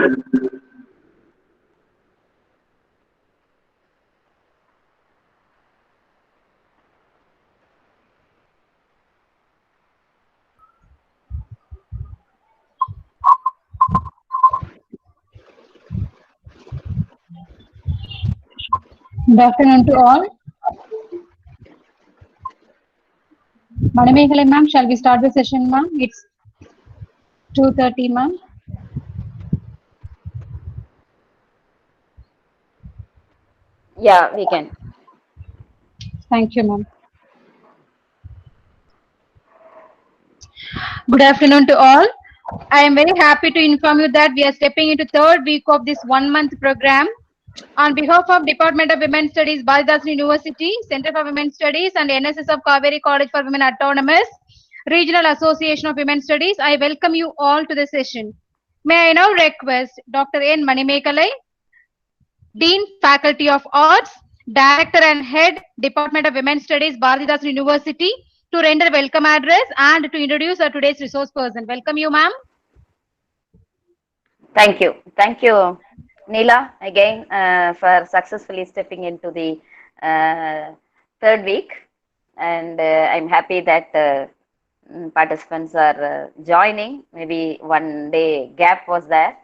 Good afternoon to all. Manimekhalai ma'am, shall we start the session ma'am? It's 2:30 ma'am. Yeah, we can. Thank you ma'am. Good afternoon to all. I am very happy to inform you that we are stepping into third week of this 1 month program. On behalf of Department of Women's Studies, Balidasan University, Center for Women's Studies and NSS of Kaveri College for Women Autonomous, Regional Association of Women's Studies, I welcome you all to the session. May I now request Dr. N. Manimekhalai, Dean, Faculty of Arts, Director and Head, Department of Women's Studies, Bharatidasan University, to render welcome address and to introduce our today's resource person. Welcome you, ma'am. Thank you. Thank you, Neela, again for successfully stepping into the third week. And I'm happy that participants are joining. Maybe one day gap was there.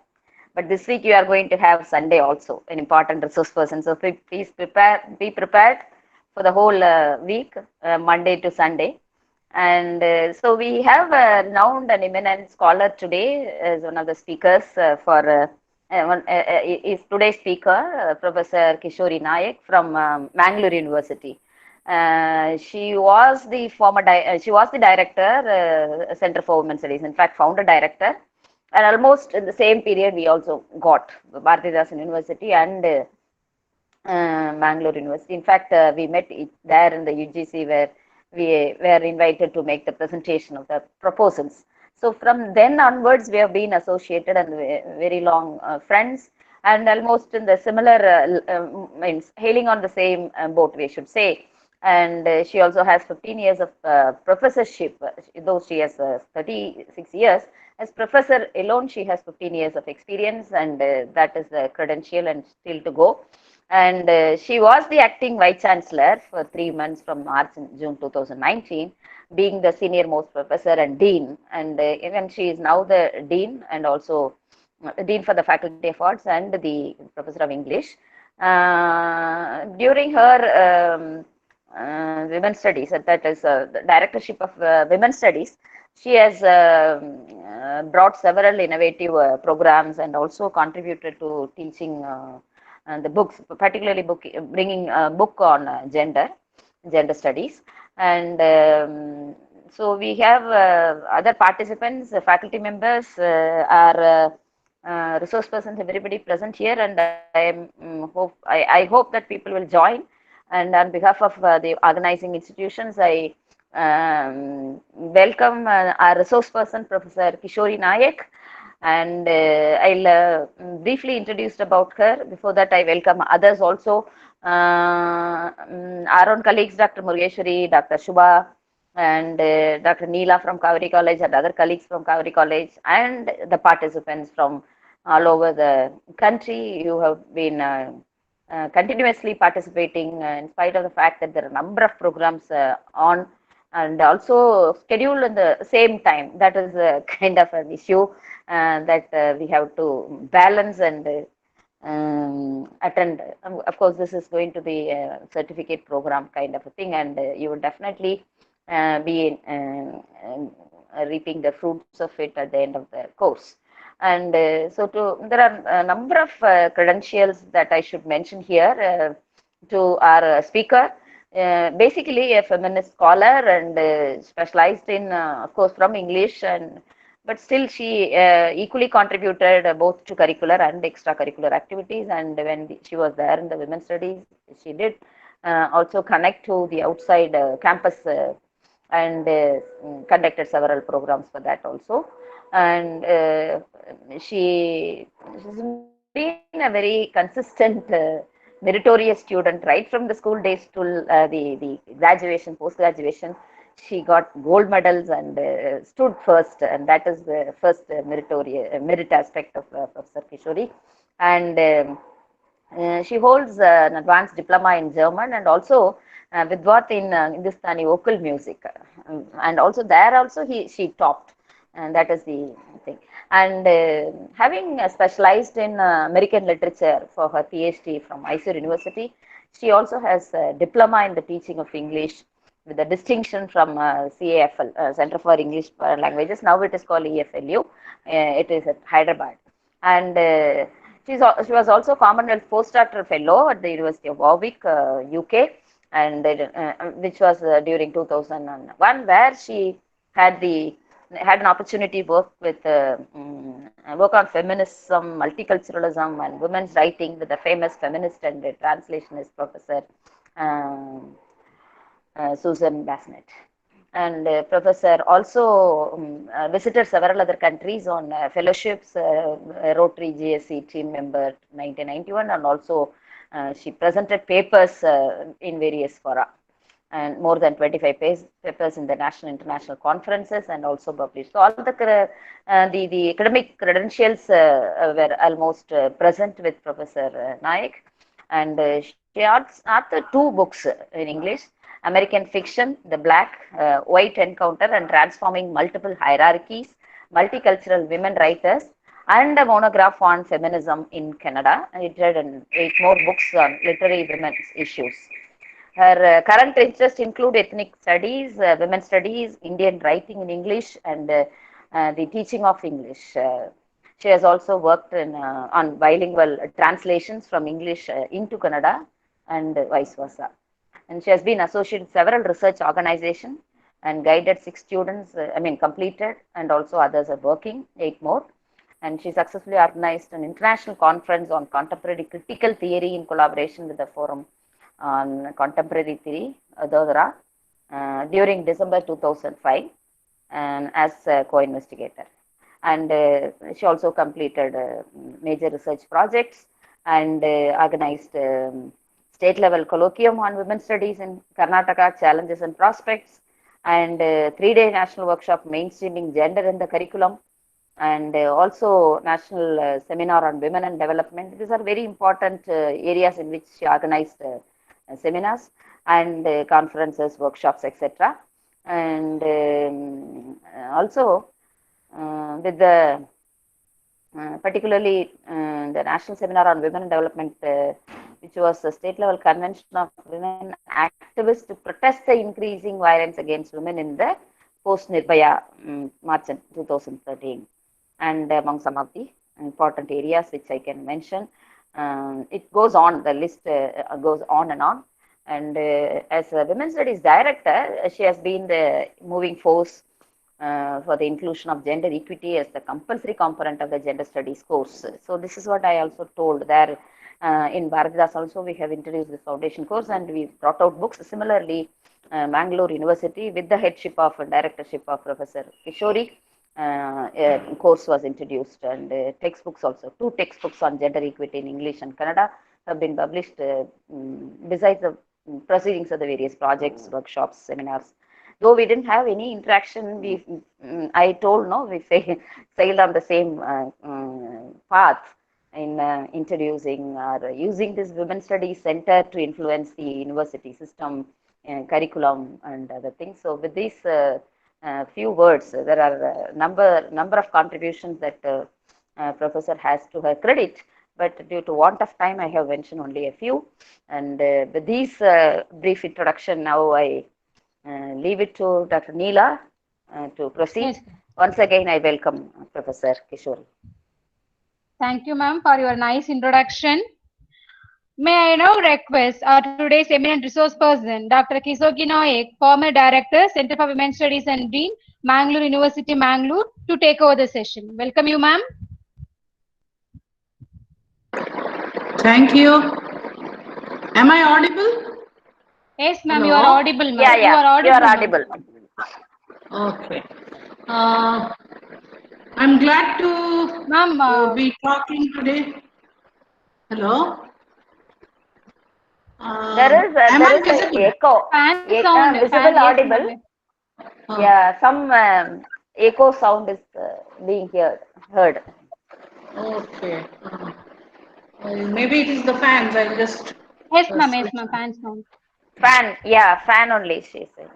But this week you are going to have Sunday also, an important resource person. So please be prepared for the whole week, Monday to Sunday. And so we have renowned an eminent scholar today as one of the speakers is today's speaker, Professor Kishori Nayak from Mangalore University. She was the director, Center for Women's Studies, in fact, founder director. And almost in the same period, we also got Bharatidasan University and Mangalore University. In fact, we met there in the UGC where we were invited to make the presentation of the proposals. So from then onwards, we have been associated and very long friends, and almost in the similar, means hailing on the same boat, we should say. And she also has 15 years of professorship, though she has 36 years. As professor alone, she has 15 years of experience, and that is the credential and still to go. And she was the acting vice chancellor for 3 months from March and June 2019, being the senior most professor and dean. And even she is now the dean and also dean for the Faculty of Arts and the professor of English. During her women's studies, that is the directorship of women's studies, she has brought several innovative programs and also contributed to teaching the books, particularly bringing a book on gender studies. And so we have other participants, faculty members, our resource persons, everybody present here, and I hope that people will join. And on behalf of the organizing institutions, I welcome our resource person, Professor Kishori Nayak, and I'll briefly introduce about her. Before that, I welcome others also. Our own colleagues, Dr. Murugeshwari, Dr. Shubha, and Dr. Neela from Kaveri College, and other colleagues from Kaveri College, and the participants from all over the country. You have been continuously participating in spite of the fact that there are a number of programs on and also scheduled in the same time. That is a kind of an issue that we have to balance and attend. Of course, this is going to be a certificate program kind of a thing, and you will definitely be reaping the fruits of it at the end of the course. And there are a number of credentials that I should mention here to our speaker. Basically a feminist scholar and specialized in, of course, from English, but still she equally contributed both to curricular and extracurricular activities. And when she was there in the women's studies, she did also connect to the outside campus and conducted several programs for that also. And she's been a very consistent meritorious student right from the school days to the graduation, post graduation. she got gold medals and stood first, and that is the first merit aspect of Professor Kishori. And she holds an advanced diploma in German and also Vidwat in Hindustani vocal music. And also there also she topped, and that is the thing. And having specialized in American literature for her PhD from Mysore University, she also has a diploma in the teaching of English with a distinction from CAFL, Center for English Foreign Languages. Now it is called EFLU. It is at Hyderabad. And she was also Commonwealth Postdoctoral Fellow at the University of Warwick, UK, and which was during 2001, where she had an opportunity to work with work on feminism, multiculturalism, and women's writing with the famous feminist and translationist Professor Susan Bassnett. And Professor also visited several other countries on fellowships, Rotary GSC team member 1991, and also she presented papers in various fora, and more than 25 papers in the national international conferences, and also published. So all the academic credentials were almost present with Professor Naik, and she authored 2 books in English: American Fiction, The Black, White Encounter and Transforming Multiple Hierarchies, Multicultural Women Writers, and a monograph on feminism in Canada. And it read 8 more books on literary women's issues. Her current interests include ethnic studies, women's studies, Indian writing in English, and the teaching of English. She has also worked on bilingual translations from English into Kannada and vice versa. And she has been associated with several research organizations and guided 6 students, completed, and also others are working, 8 more. And she successfully organized an international conference on contemporary critical theory in collaboration with the Forum on Contemporary Theory, Vadodara, during December 2005, and as a co-investigator. And she also completed major research projects and organized state level colloquium on women's studies in Karnataka, challenges and prospects, and 3-day national workshop mainstreaming gender in the curriculum, and also national seminar on women and development. These are very important areas in which she organized seminars and conferences, workshops, etc. And also with the particularly the National Seminar on Women and Development, which was a state-level convention of women activists to protest the increasing violence against women in the post-Nirbhaya March 2013. And among some of the important areas which I can mention, it goes on, the list goes on and on. And as a Women's Studies Director, she has been the moving force for the inclusion of gender equity as the compulsory component of the gender studies course. So this is what I also told there. In Bharatidas also we have introduced this foundation course, and we brought out books. Similarly, Mangalore University, with the headship of directorship of Professor Kishori, a course was introduced, and textbooks also. 2 textbooks on gender equity in English and Kannada have been published besides the proceedings of the various projects, workshops, seminars. Though we didn't have any interaction, I told we sailed on the same path in introducing or using this Women's Studies Center to influence the university system, curriculum, and other things. So with these few words, there are a number of contributions that Professor has to her credit, but due to want of time, I have mentioned only a few. And with these brief introduction, now I leave it to Dr. Neela to proceed. Yes. Once again, I welcome Professor Kishori. Thank you, ma'am, for your nice introduction. May I now request our today's eminent resource person, Dr. Kisogi Naik, former Director, Center for Women's Studies and Dean, Mangalore University, Mangalore, to take over the session. Welcome you, ma'am. Thank you. Am I audible? Yes, ma'am, Hello? you are audible, ma'am. Yeah, You are audible. Okay. I'm glad to be talking today. Hello? There is an echo. Fan sound, Visible, fan, audible. yes, Yeah, some echo sound is being heard. Okay. Maybe it is the fans. I'll just Yes, ma'am. Yes, switch. ma'am. Fans on. Fan, yeah, fan only, she said.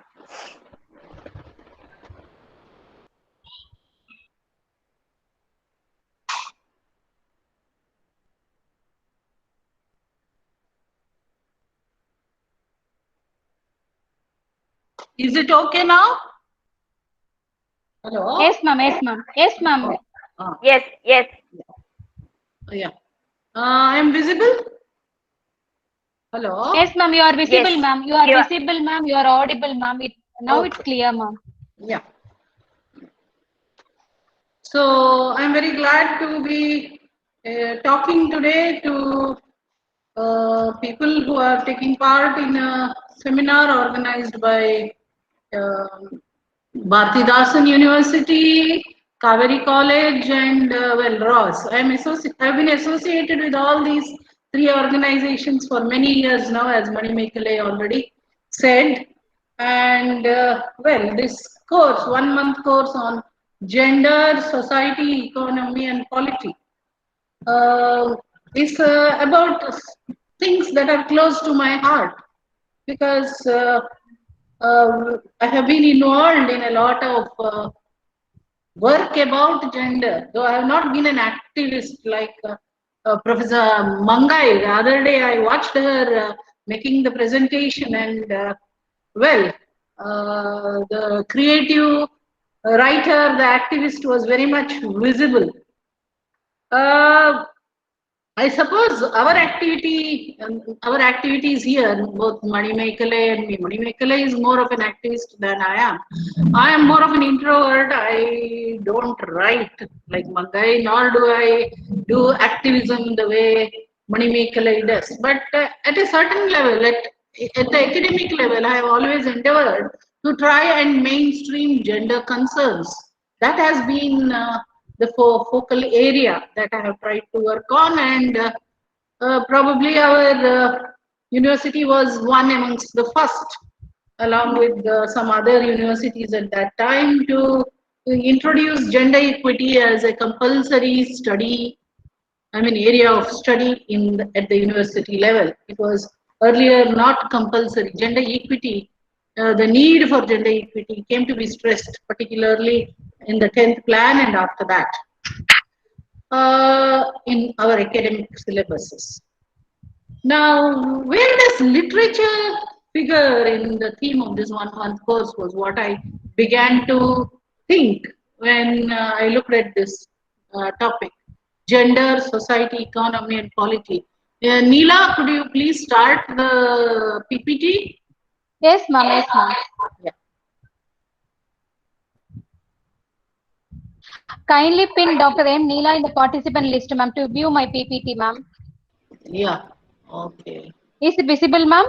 Is it okay now? Hello? Yes, ma'am. Yes, ma'am. Yes, ma'am. Yes, yes. Yeah. I'm visible? Hello? Yes, ma'am. You are visible, Yes. ma'am. You are You are- visible, ma'am. You are audible, ma'am. Now it's Okay. clear, ma'am. Yeah. So I'm very glad to be talking today to people who are taking part in a seminar organized by Bharatidasan University, Kaveri College, and Ross. I've been associated with all these three organizations for many years now, as Manimekale already said. And this course, 1 month course on gender, society, economy, and polity, is about things that are close to my heart because I have been involved in a lot of work about gender, though I have not been an activist like Professor Mangai. The other day I watched her making the presentation, and the creative writer, the activist was very much visible. I suppose our activities here, both Manimekale and me. Manimekale is more of an activist than I am. I am more of an introvert. I don't write like Mangai, nor do I do activism the way Manimekale does. But at a certain level, at the academic level, I have always endeavored to try and mainstream gender concerns. That has been the focal area that I have tried to work on, and probably our university was one amongst the first, along with some other universities at that time, to introduce gender equity as a compulsory study, area of study at the university level. It was earlier not compulsory. Gender equity, the need for gender equity came to be stressed, particularly in the 10th plan and after that, in our academic syllabuses. Now, where does literature figure in the theme of this 1 month course was what I began to think when I looked at this topic: gender, society, economy, and polity. Neela, could you please start the PPT? Yes, ma'am. Yes, ma'am. Yeah. Kindly pin Dr. M. Neela in the participant list, ma'am, to view my PPT, ma'am. Yeah. Okay. Is it visible, ma'am?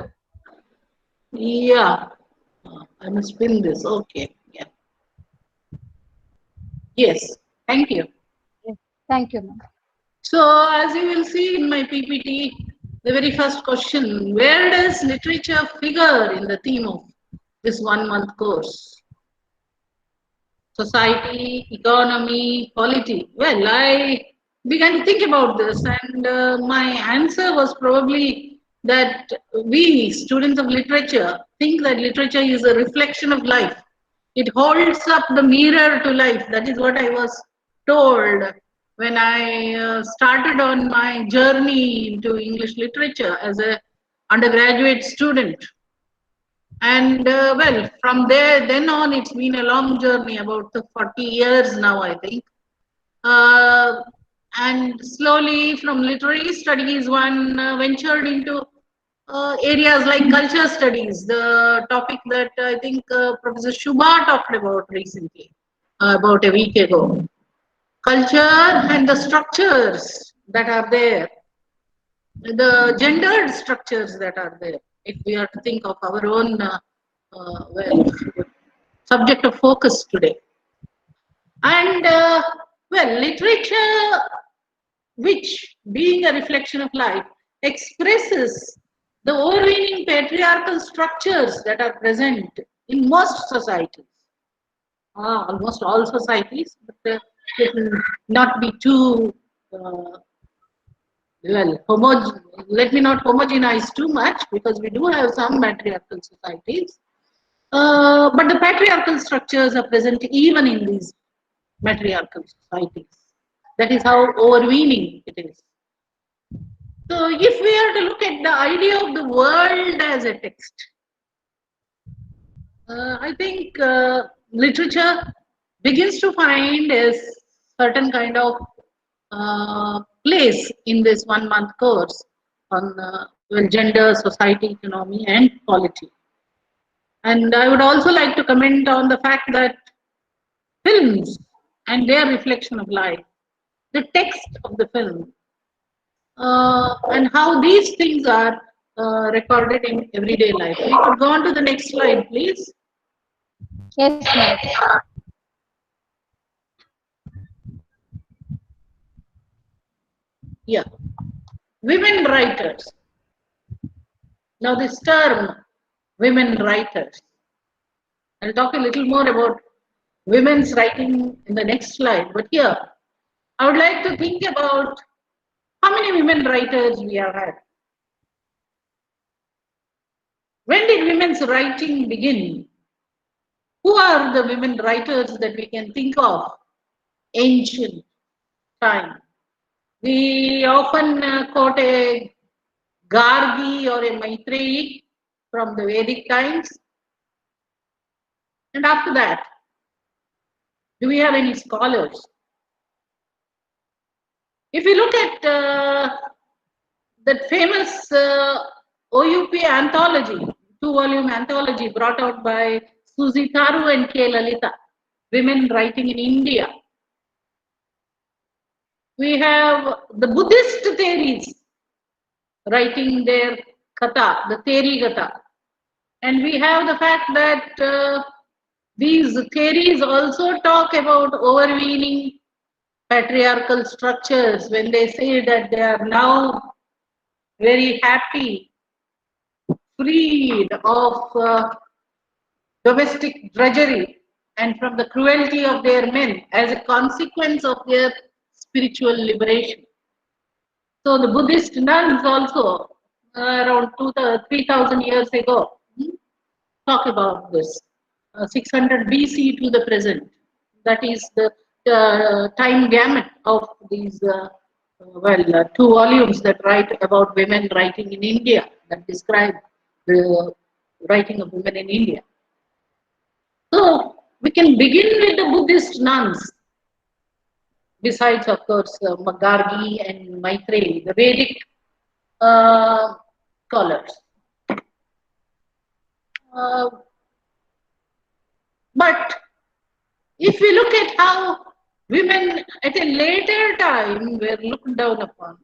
Yeah. I must spin this. Okay. Yeah. Yes. Thank you. Yes. Thank you, ma'am. So, as you will see in my PPT, the very first question: where does literature figure in the theme of this 1 month course? Society, economy, polity. Well, I began to think about this, and my answer was probably that we, students of literature, think that literature is a reflection of life. It holds up the mirror to life. That is what I was told when I started on my journey into English literature as a undergraduate student. And from then on, it's been a long journey, about 40 years now, I think. And slowly, from literary studies, one ventured into areas like culture studies, the topic that I think Professor Shubha talked about recently, about a week ago. Culture and the structures that are there, the gendered structures that are there, if we are to think of our own subject of focus today. And literature, which being a reflection of life, expresses the overweening patriarchal structures that are present in most societies. almost all societies, but it will not be too let me not homogenize too much, because we do have some matriarchal societies. But the patriarchal structures are present even in these matriarchal societies. That is how overweening it is. So if we are to look at the idea of the world as a text, I think literature begins to find a certain kind of place in this 1 month course on gender, society, economy, and polity. And I would also like to comment on the fact that films and their reflection of life, the text of the film, and how these things are recorded in everyday life. We could go on to the next slide, please. Yes, ma'am. Yeah, women writers. Now this term, women writers, I'll talk a little more about women's writing in the next slide, but here I would like to think about how many women writers we have had. When did women's writing begin? Who are the women writers that we can think of? Ancient time. We often quote a Gargi or a Maitreyi from the Vedic times. And after that, do we have any scholars? If we look at that famous OUP anthology, 2-volume anthology brought out by Susie Tharu and K. Lalita, Women Writing in India. We have the Buddhist theories writing their Katha, the Theri Gatha. And we have the fact that these theories also talk about overweening patriarchal structures when they say that they are now very happy, freed of domestic drudgery and from the cruelty of their men as a consequence of their spiritual liberation. So the Buddhist nuns also around 3,000 years ago talk about this, 600 BC to the present. That is the time gamut of these 2 volumes that write about women writing in India, that describe the writing of women in India. So we can begin with the Buddhist nuns, besides of course Gargi and Maitreyi, the Vedic scholars. But if we look at how women at a later time were looked down upon,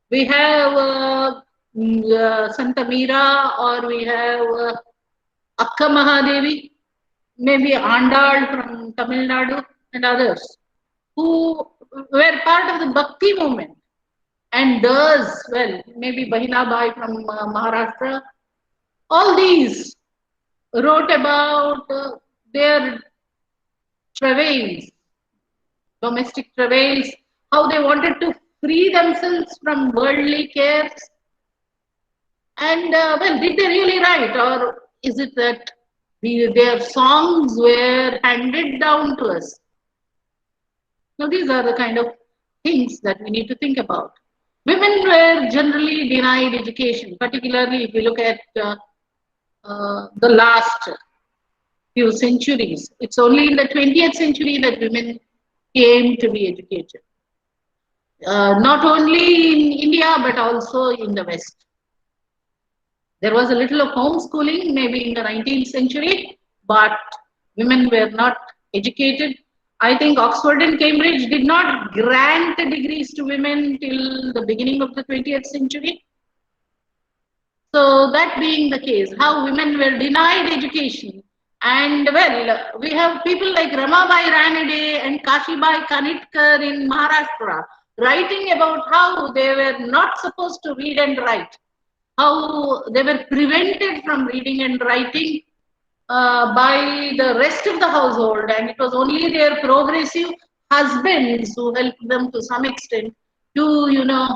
we have Santa Meera, or we have Akka Mahadevi, maybe Andal from Tamil Nadu, and others who were part of the Bhakti movement, and those, well, maybe Bahina Bai from Maharashtra. All these wrote about their travails, domestic travails, how they wanted to free themselves from worldly cares. And well, did they really write, or is it that their songs were handed down to us? Now, these are the kind of things that we need to think about. Women were generally denied education, particularly if you look at the last few centuries. It's only in the 20th century that women came to be educated. Not only in India, but also in the West. There was a little of homeschooling maybe in the 19th century, but women were not educated. I think Oxford and Cambridge did not grant degrees to women till the beginning of the 20th century. So that being the case, how women were denied education. And well, we have people like Ramabai Ranade and Kashibai Kanitkar in Maharashtra writing about how they were not supposed to read and write, how they were prevented from reading and writing by the rest of the household, and it was only their progressive husbands who helped them to some extent to,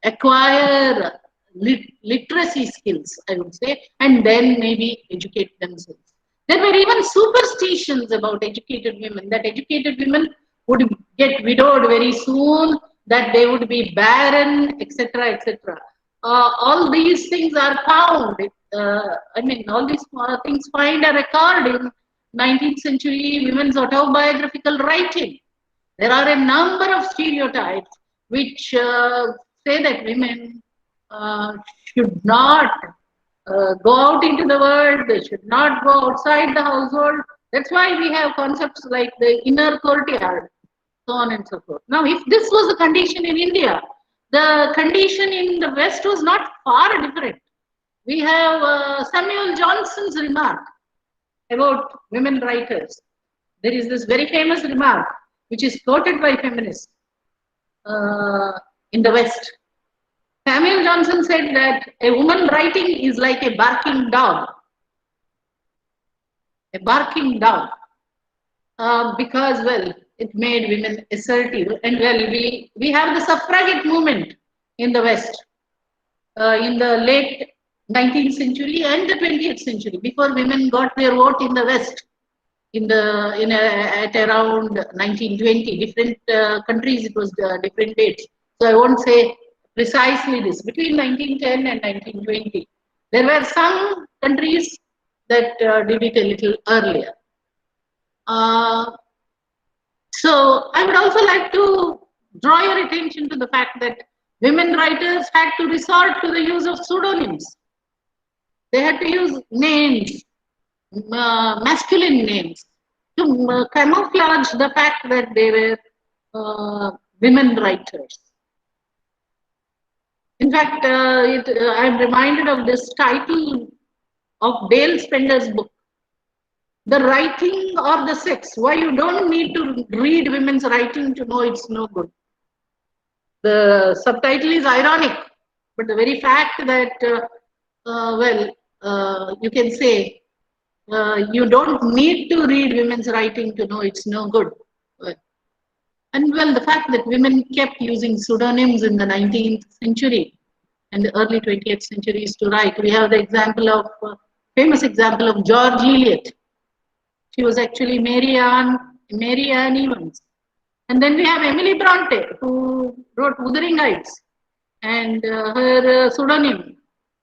acquire literacy skills, I would say, and then maybe educate themselves. There were even superstitions about educated women, that educated women would get widowed very soon, that they would be barren, etc., etc. All these things are found. All these things find a record in 19th century women's autobiographical writing. There are a number of stereotypes which say that women should not go out into the world, they should not go outside the household. That's why we have concepts like the inner courtyard, so on and so forth. Now, if this was the condition in India, the condition in the West was not far different. We have Samuel Johnson's remark about women writers. There is this very famous remark which is quoted by feminists in the West. Samuel Johnson said that a woman writing is like a barking dog. A barking dog. Because, well, it made women assertive. And, well, we have the suffragette movement in the West in the late 19th century and the 20th century, before women got their vote in the West. At around 1920, different countries it was different dates. So I won't say precisely this. Between 1910 and 1920, there were some countries that did it a little earlier. So I would also like to draw your attention to the fact that women writers had to resort to the use of pseudonyms. They had to use names, masculine names, to camouflage the fact that they were women writers. In fact, I'm reminded of this title of Dale Spender's book, The Writing or the Sex, Why You Don't Need to Read Women's Writing to Know It's No Good. The subtitle is ironic, but the very fact that, you can say, you don't need to read women's writing to know it's no good. And, well, the fact that women kept using pseudonyms in the 19th century and the early 20th centuries to write. We have the example of, famous example of George Eliot. She was actually Mary Ann Evans. And then we have Emily Bronte, who wrote Wuthering Heights, and her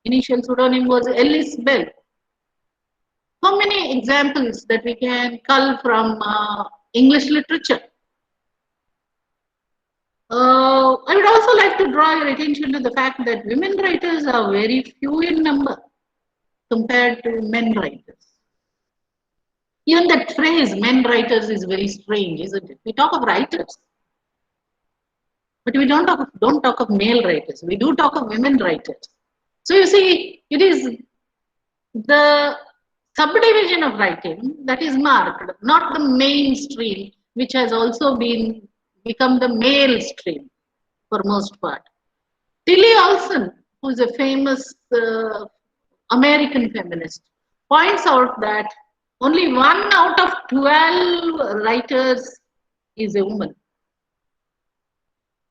initial pseudonym was Ellis Bell. So many examples that we can cull from English literature. I would also like to draw your attention to the fact that women writers are very few in number compared to men writers. Even that phrase, men writers, is very strange, isn't it? We talk of writers, but we don't talk of male writers. We do talk of women writers. So you see, it is the subdivision of writing that is marked, not the mainstream, which has also become the male stream for most part. Tillie Olson, who is a famous American feminist, points out that only 1 out of 12 writers is a woman.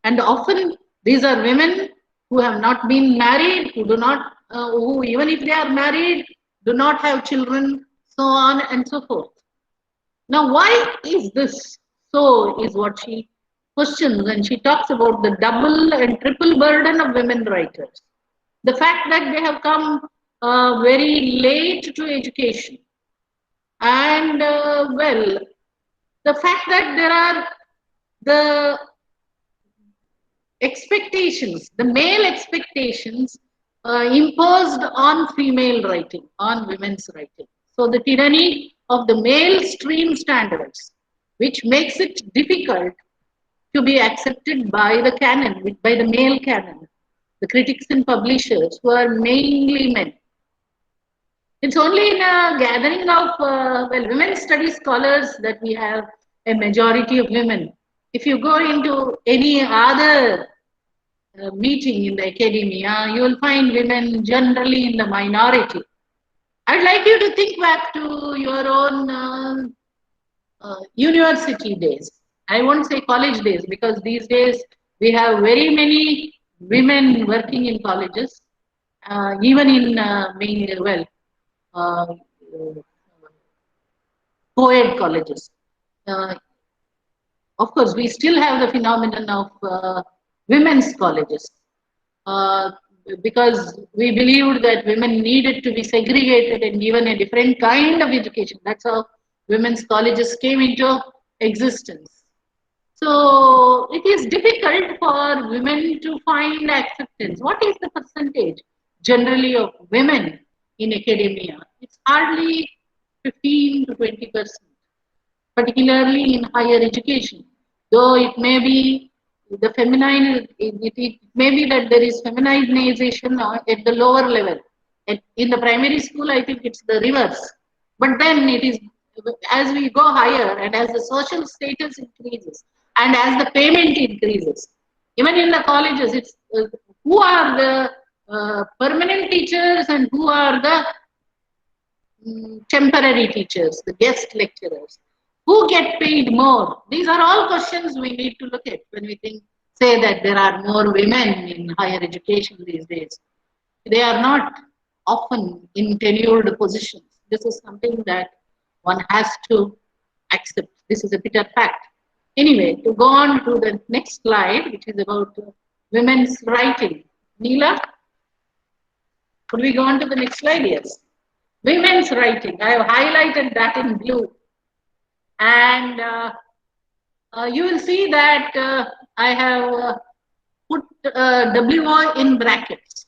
And often these are women who have not been married, who do not, who even if they are married, do not have children, so on and so forth. Now, why is this so, is what she questions when she talks about the double and triple burden of women writers. The fact that they have come very late to education, and the fact that there are the expectations, the male expectations imposed on female writing, on women's writing. So the tyranny of the male stream standards, which makes it difficult to be accepted by the canon, by the male canon, the critics and publishers who are mainly men. It's only in a gathering of women studies scholars that we have a majority of women. If you go into any other meeting in the academia, you will find women generally in the minority. I'd like you to think back to your own university days. I won't say college days because these days we have very many women working in colleges, even in uh, co-ed colleges. Uh, of course, we still have the phenomenon of women's colleges uh, because we believed that women needed to be segregated and given a different kind of education. That's how women's colleges came into existence. So it is difficult for women to find acceptance. What is the percentage generally of women in academia? It's hardly 15 to 20%, particularly in higher education. Though it may be the feminine, it may be that there is feminization at the lower level. In the primary school, I think it's the reverse. But then it is as we go higher and as the social status increases and as the payment increases, even in the colleges, it's who are the permanent teachers and who are the temporary teachers, the guest lecturers, who get paid more? These are all questions we need to look at when we say that there are more women in higher education these days. They are not often in tenured positions. This is something that one has to accept. This is a bitter fact. Anyway, to go on to the next slide, which is about women's writing. Neela, could we go on to the next slide? Yes. Women's writing. I have highlighted that in blue. And you will see that I have put WO in brackets.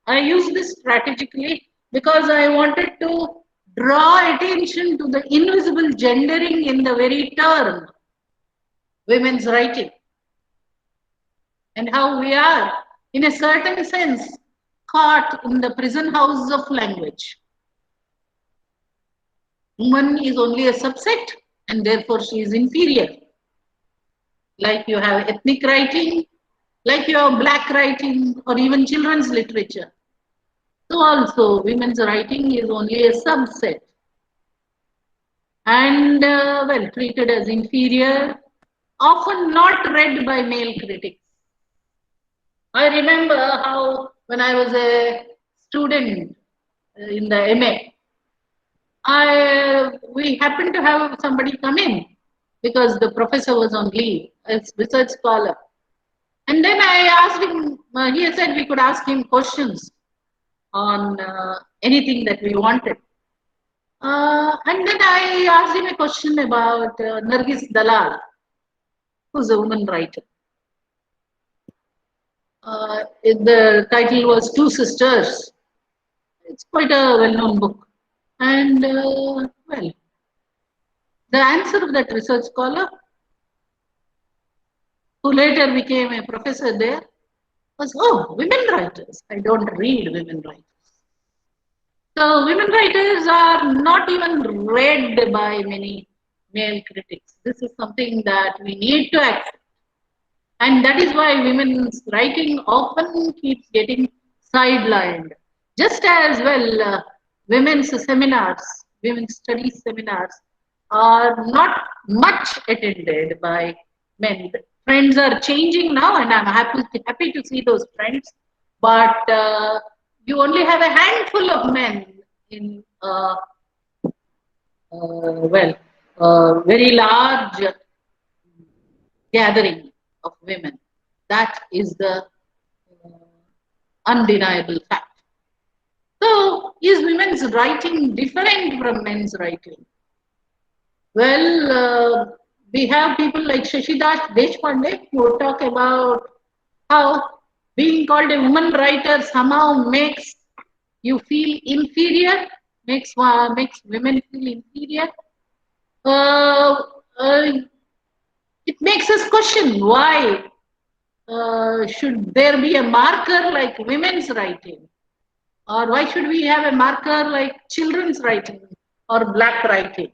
I use this strategically because I wanted to draw attention to the invisible gendering in the very term women's writing and how we are, in a certain sense, caught in the prison house of language. Woman is only a subset and therefore she is inferior. Like you have ethnic writing, like you have black writing or even children's literature. So also women's writing is only a subset and well treated as inferior, often not read by male critics. I remember how when I was a student in the MA, we happened to have somebody come in because the professor was on leave as research scholar. And then I asked him, he said we could ask him questions on anything that we wanted. And then I asked him a question about Nargis Dalal, who's a woman writer. The title was Two Sisters. It's quite a well-known book. And well, the answer of that research scholar, who later became a professor there, was, oh, women writers. I don't read women writers. So women writers are not even read by many male critics. This is something that we need to accept. And that is why women's writing often keeps getting sidelined. Just as well, women's seminars, women's studies seminars are not much attended by men. Trends are changing now, and I'm happy to see those trends. But you only have a handful of men in very large gathering of women. That is the undeniable fact. So, is women's writing different from men's writing? Well, we have people like Shashidas Deshpande who talk about how being called a woman writer somehow makes you feel inferior, makes women feel inferior. It makes us question why should there be a marker like women's writing, or why should we have a marker like children's writing or black writing?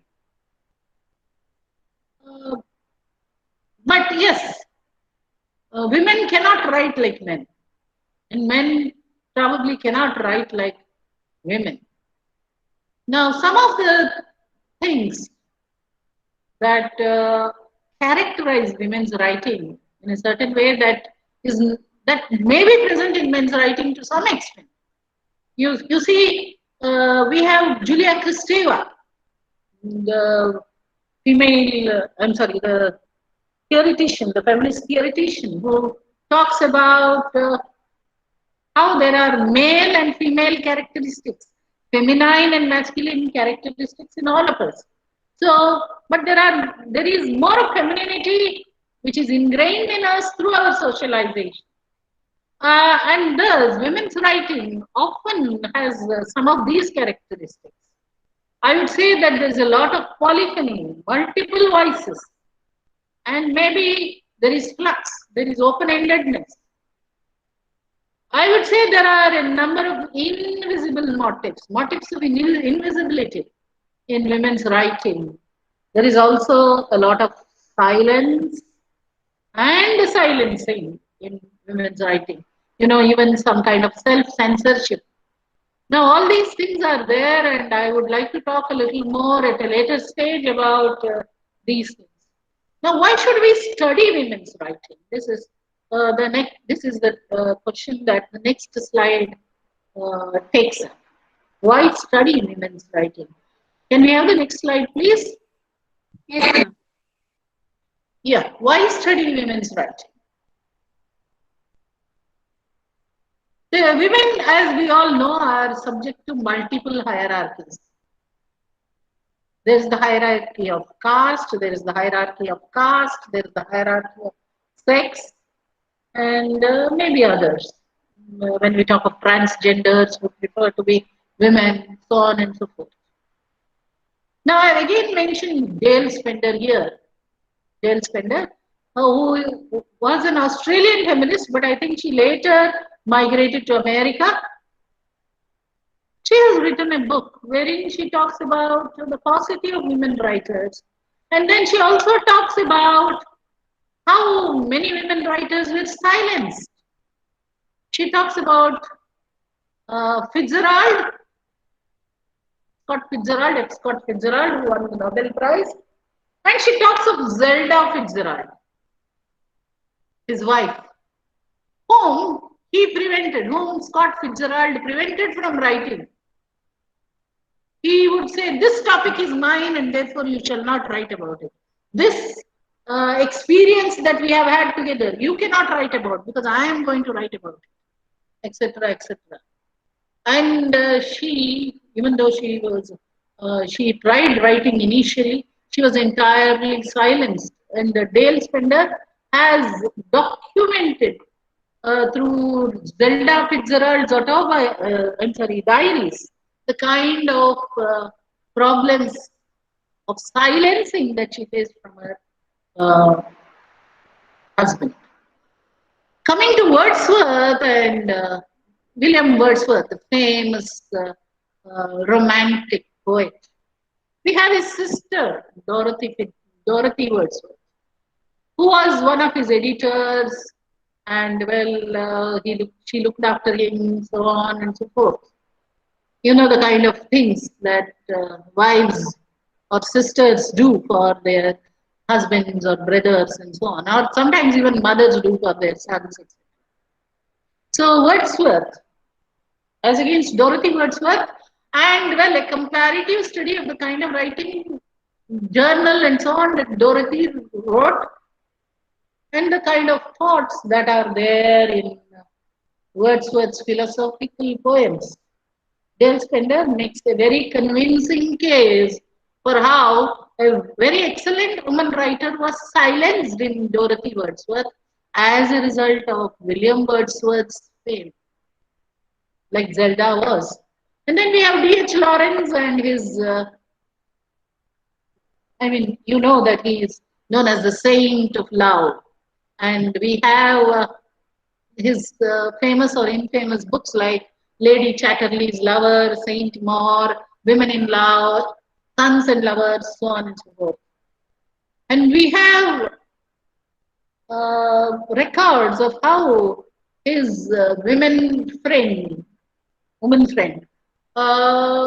But yes, women cannot write like men. and men probably cannot write like women. Now, some of the things that characterize women's writing in a certain way that may be present in men's writing to some extent. You see, we have Julia Kristeva, the female, I'm sorry, the theoretician, the feminist theoretician, who talks about how there are male and female characteristics, feminine and masculine characteristics in all of us. So, but there is more of femininity which is ingrained in us through our socialization. And thus, women's writing often has some of these characteristics. I would say that there's a lot of polyphony, multiple voices, and maybe there is flux, there is open-endedness. I would say there are a number of invisible motives, motives of invisibility in women's writing. There is also a lot of silence and silencing in women's writing. You know, even some kind of self-censorship. Now, all these things are there, and I would like to talk a little more at a later stage about these things. Now, why should we study women's writing? This is the next. This is the question that the next slide takes up. Why study women's writing? Can we have the next slide, please? Yes, ma'am. Yeah. Why study women's writing? The women, as we all know, are subject to multiple hierarchies. There is the hierarchy of caste, there is the hierarchy of caste, there is the hierarchy of sex, and maybe others. When we talk of transgenders who prefer to be women, so on and so forth. Now, I again mentioned Dale Spender here. Dale Spender, who was an Australian feminist, but I think she later migrated to America. She has written a book wherein she talks about the paucity of women writers. And then she also talks about how many women writers were silenced. She talks about Fitzgerald, Scott Fitzgerald, who won the Nobel Prize. And she talks of Zelda Fitzgerald, his wife, whom Scott Fitzgerald prevented from writing. He would say, this topic is mine and therefore you shall not write about it. This experience that we have had together, you cannot write about because I am going to write about it, etc., etc. And she, even though she tried writing initially, she was entirely silenced. And Dale Spender has documented through Zelda Fitzgerald's diaries, the kind of problems of silencing that she faced from her husband. Coming to Wordsworth and William Wordsworth, the famous romantic poet, we have his sister, Dorothy Wordsworth, who was one of his editors, and well, she looked after him, so on and so forth. You know the kind of things that wives or sisters do for their husbands or brothers and so on, or sometimes even mothers do for their sons, etc. So Wordsworth, as against Dorothy Wordsworth, and well, a comparative study of the kind of writing, journal and so on that Dorothy wrote, and the kind of thoughts that are there in Wordsworth's philosophical poems. Dale Spender makes a very convincing case for how a very excellent woman writer was silenced in Dorothy Wordsworth as a result of William Wordsworth's fame, like Zelda was. And then we have D.H. Lawrence and his, you know that he is known as the saint of love. And we have his famous or infamous books like Lady Chatterley's Lover, Saint Maur, Women in Love, Sons and Lovers, so on and so forth. And we have records of how his woman friend,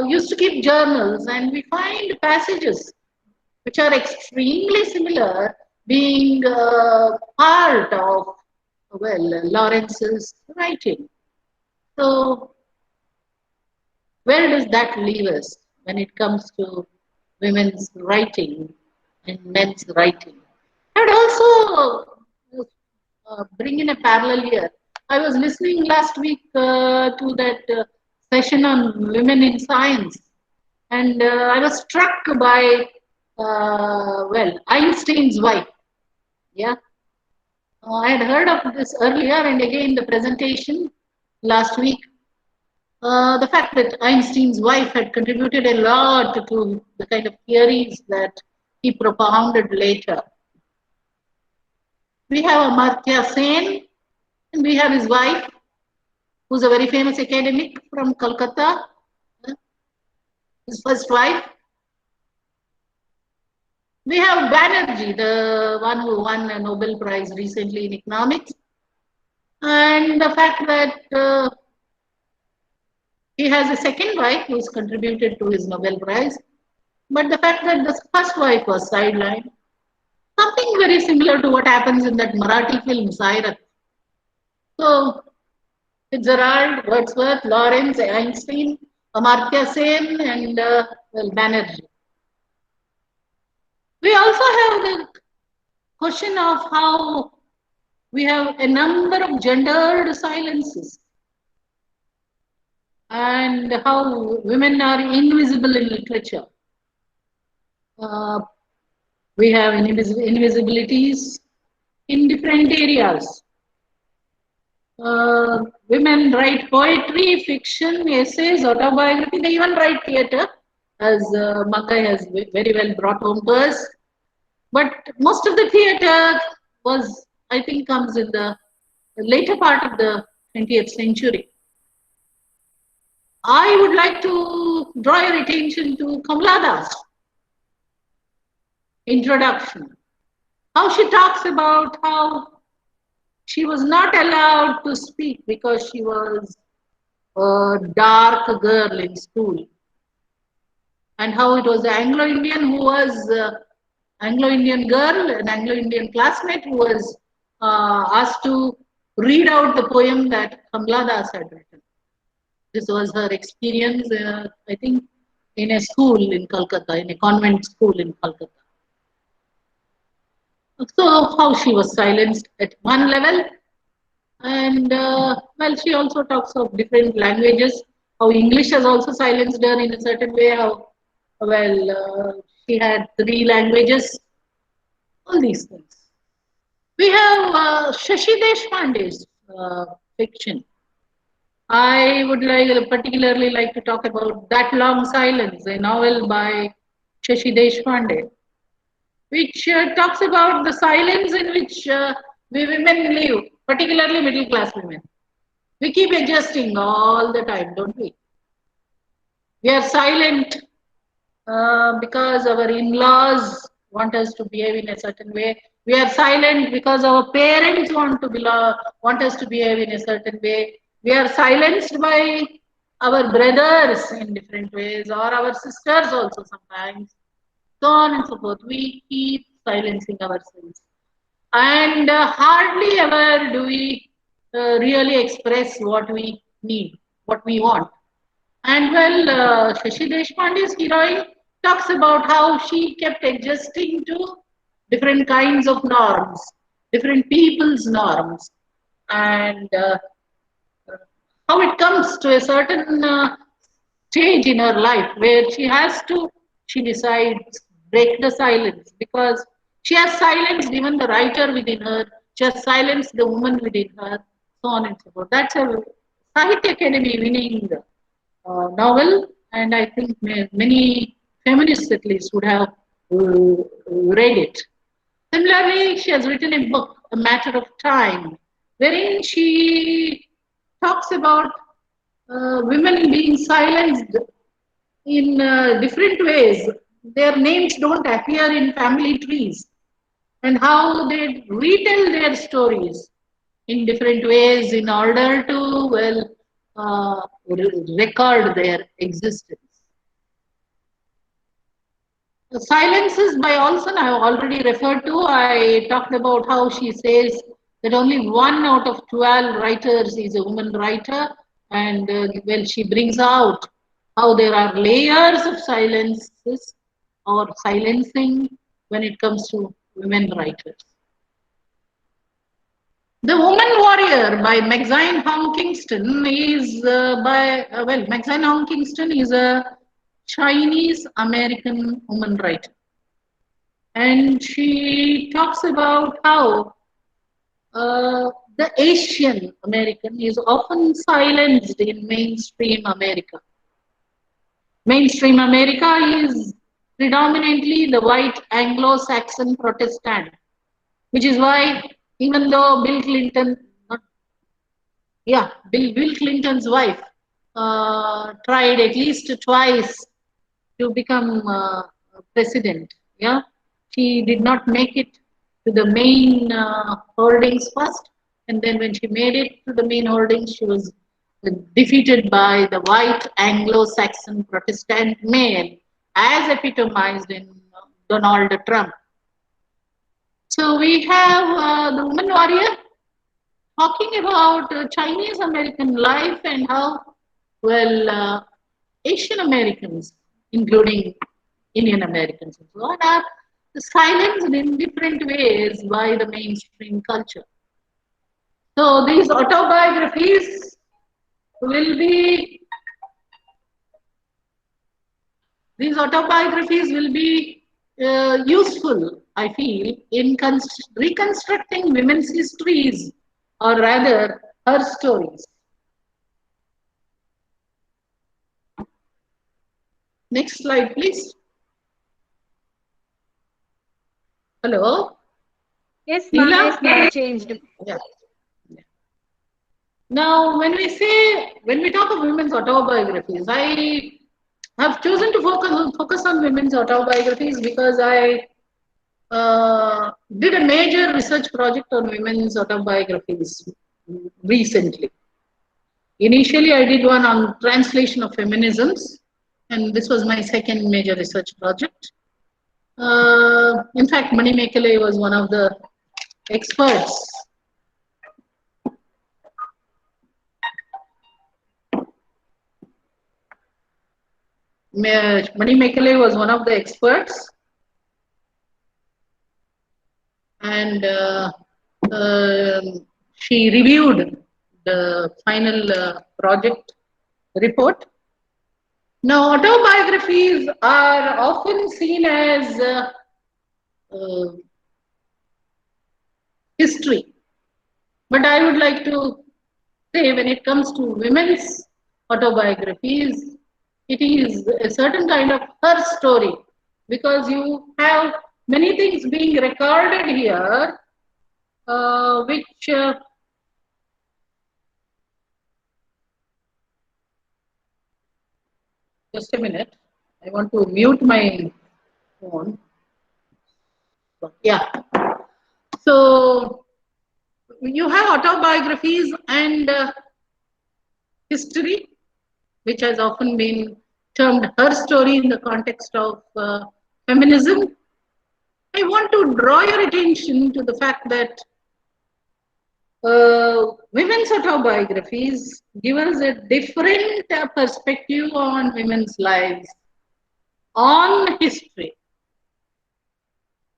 used to keep journals, and we find passages which are extremely similar being part of, well, Lawrence's writing. So, where does that leave us when it comes to women's writing and men's writing? I'd also bring in a parallel here. I was listening last week to that session on women in science, and I was struck by, well, Einstein's wife. Yeah, I had heard of this earlier, and again the presentation last week. The fact that Einstein's wife had contributed a lot to the kind of theories that he propounded later. We have Amartya Sen, and we have his wife, who's a very famous academic from Calcutta, his first wife. We have Banerjee, the one who won a Nobel Prize recently in economics, and the fact that he has a second wife who's contributed to his Nobel Prize, but the fact that the first wife was sidelined, something very similar to what happens in that Marathi film, Sairat. So, Fitzgerald, Wordsworth, Lawrence, Einstein, Amartya Sen, and well, Banerjee. We also have the question of how we have a number of gendered silences and how women are invisible in literature. We have invisibilities in different areas. Women write poetry, fiction, essays, autobiography. They even write theatre, as Mangai has very well brought home to us. But most of the theatre was, I think, comes in the later part of the 20th century. I would like to draw your attention to Kamala Das' introduction. How she talks about how she was not allowed to speak because she was a dark girl in school. And how it was the Anglo-Indian who was Anglo-Indian girl, an Anglo-Indian classmate who was asked to read out the poem that Kamala Das had written. This was her experience, I think, in a school in Calcutta, in a convent school in Calcutta. So, how she was silenced at one level, and well, she also talks of different languages, how English has also silenced her in a certain way, how, well, she had 3 languages, all these things. We have Shashi Deshpande's fiction. I would particularly like to talk about That Long Silence, a novel by Shashi Deshpande, which talks about the silence in which we women live, particularly middle class women. We keep adjusting all the time, don't we? We are silent because our in-laws want us to behave in a certain way. We are silent because our parents want us to behave in a certain way. We are silenced by our brothers in different ways, or our sisters also sometimes, so on and so forth. We keep silencing ourselves. And hardly ever do we really express what we need, what we want. And well, Shashi Deshpande's heroine talks about how she kept adjusting to different kinds of norms, different people's norms, and how it comes to a certain stage in her life where she decides, break the silence because she has silenced even the writer within her, she has silenced the woman within her, so on and so forth. That's a Sahitya Academy winning novel, and I think many feminists at least would have read it. Similarly, she has written a book, A Matter of Time, wherein she talks about women being silenced in different ways. Their names don't appear in family trees, and how they retell their stories in different ways in order to, well, record their existence. The Silences by Olson, I have already referred to. I talked about how she says that only 1 out of 12 writers is a woman writer, and well, she brings out how there are layers of silences or silencing when it comes to women writers. The Woman Warrior by Maxine Hong Kingston is Maxine Hong Kingston is a Chinese American woman writer. And she talks about how the Asian American is often silenced in mainstream America. Mainstream America is predominantly the white Anglo-Saxon Protestant, which is why even though Bill Clinton's wife tried at least twice to become president, yeah, she did not make it to the main holdings first, and then when she made it to the main holdings, she was defeated by the white Anglo-Saxon Protestant male, as epitomized in Donald Trump. So we have the Woman Warrior talking about Chinese American life and how, well, Asian Americans, including Indian Americans and so on, are silenced in different ways by the mainstream culture. So these autobiographies will be useful, I feel, in reconstructing women's histories, or rather, her stories. Next slide, please. Hello? Yes, ma'am. Yes, ma'am. Changed. Yeah. Now, when we talk of women's autobiographies, I have chosen to focus on women's autobiographies because I did a major research project on women's autobiographies recently. Initially, I did one on translation of feminisms, and this was my second major research project. In fact, Mani Mekele was one of the experts. Mani Mekele was one of the experts, and she reviewed the final project report. Now, autobiographies are often seen as history, but I would like to say when it comes to women's autobiographies, it is a certain kind of her story, because you have many things being recorded here, which just a minute, I want to mute my phone. Yeah. So you have autobiographies and history, which has often been termed her story in the context of feminism. I want to draw your attention to the fact that women's autobiographies give us a different perspective on women's lives, on history.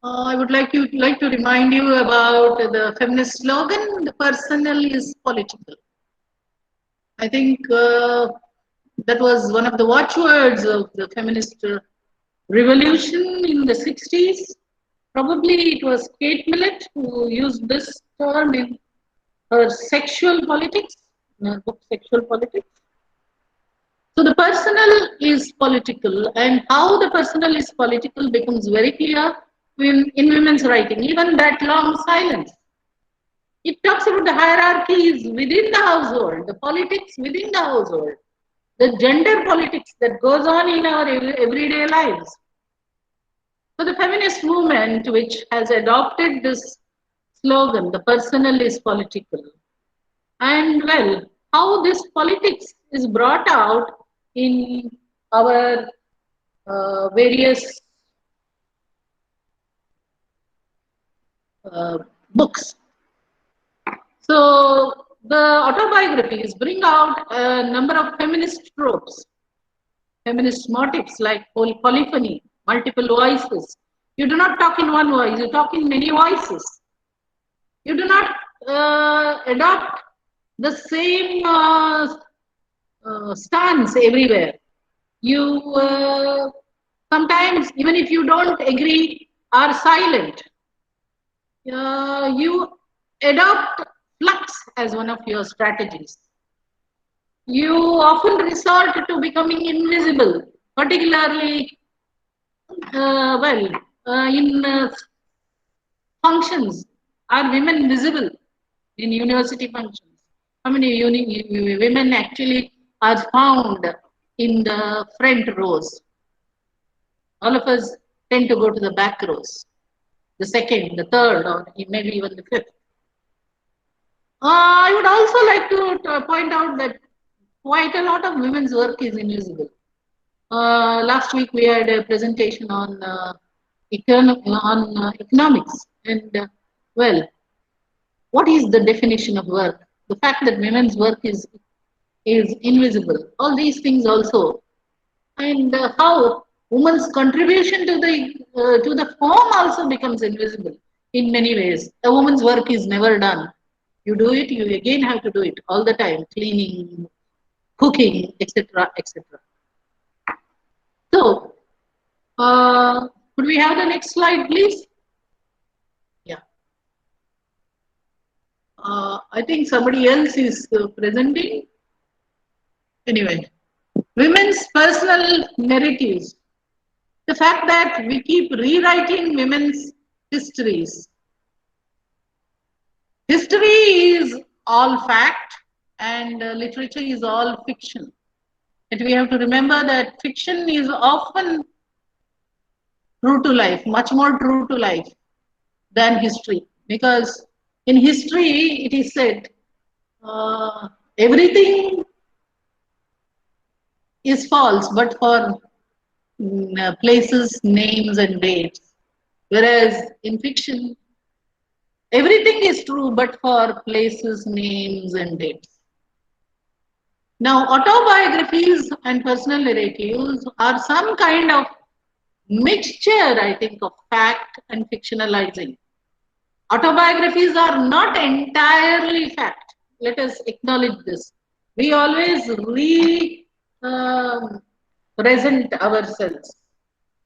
I would like to remind you about the feminist slogan, "The personal is political." I think that was one of the watchwords of the feminist revolution in the 60s. Probably it was Kate Millett who used this term in her Sexual Politics, in her book Sexual Politics. So the personal is political, and how the personal is political becomes very clear in women's writing, even that long silence. It talks about the hierarchies within the household, the politics within the household, the gender politics that goes on in our everyday lives. So the feminist movement, which has adopted this slogan, "The personal is political," And well, how this politics is brought out in our various books. So the autobiographies bring out a number of feminist tropes, feminist motifs like polyphony, multiple voices. You do not talk in one voice, you talk in many voices. You do not adopt the same stance everywhere. You sometimes, even if you don't agree, are silent. You adopt flux as one of your strategies. You often resort to becoming invisible, particularly in functions. Are women visible in university functions? How many women actually are found in the front rows? All of us tend to go to the back rows, the second, the third, or maybe even the fifth. I would also like to point out that quite a lot of women's work is invisible. Last week we had a presentation on economics, and well, what is the definition of work? The fact that women's work is invisible. All these things also, and how women's contribution to the home also becomes invisible in many ways. A woman's work is never done. You do it, you again have to do it all the time, cleaning, cooking, etc., etc. So, could we have the next slide, please? Yeah. I think somebody else is presenting. Anyway, women's personal narratives. The fact that we keep rewriting women's histories. History is all fact and literature is all fiction. But we have to remember that fiction is often true to life, much more true to life than history. Because in history, it is said everything is false, but for places, names, and dates. Whereas in fiction, everything is true, but for places, names, and dates. Now, autobiographies and personal narratives are some kind of mixture, I think, of fact and fictionalizing. Autobiographies are not entirely fact. Let us acknowledge this. We always present ourselves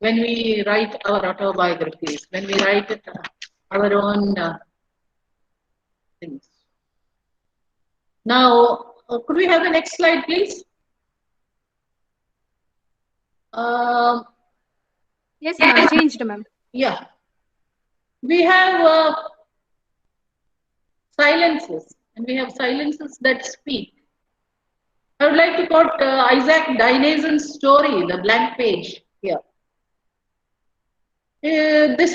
when we write our autobiographies, when we write our own things. Now, could we have the next slide, please? Yes, ma'am. Changed, ma'am. Yeah. We have silences, and we have silences that speak. I would like to quote Isaac Dinason's story, The Blank Page, here. This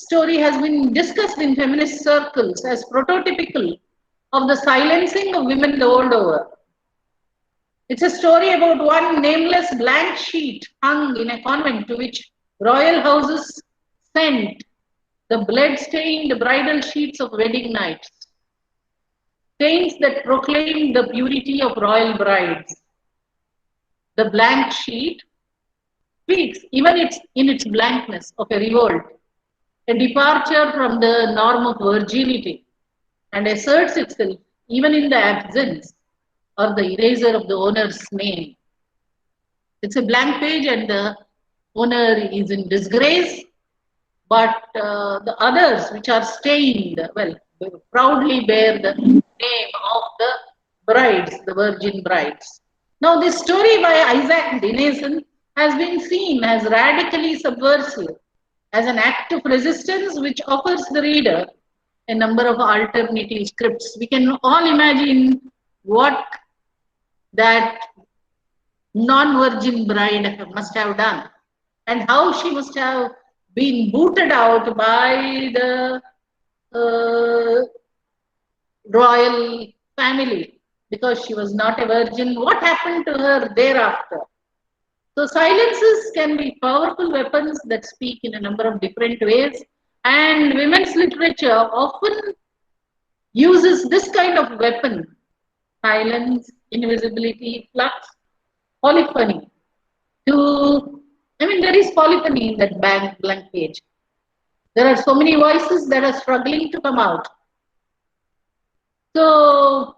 story has been discussed in feminist circles as prototypical of the silencing of women the world over. It's a story about one nameless blank sheet hung in a convent to which royal houses sent the blood-stained bridal sheets of wedding nights, stains that proclaimed the purity of royal brides. The blank sheet speaks, even in its blankness, of a revolt, a departure from the norm of virginity, and asserts itself even in the absence or the erasure of the owner's name. It's a blank page and the owner is in disgrace, but the others which are stained, well, proudly bear the name of the brides, the virgin brides. Now, this story by Isaac Dinason has been seen as radically subversive, as an act of resistance which offers the reader a number of alternative scripts. We can all imagine what that non-virgin bride must have done and how she must have been booted out by the royal family because she was not a virgin. What happened to her thereafter? So silences can be powerful weapons that speak in a number of different ways, and women's literature often uses this kind of weapon: silence, invisibility, flux, polyphony. There is polyphony in that blank page. There are so many voices that are struggling to come out. So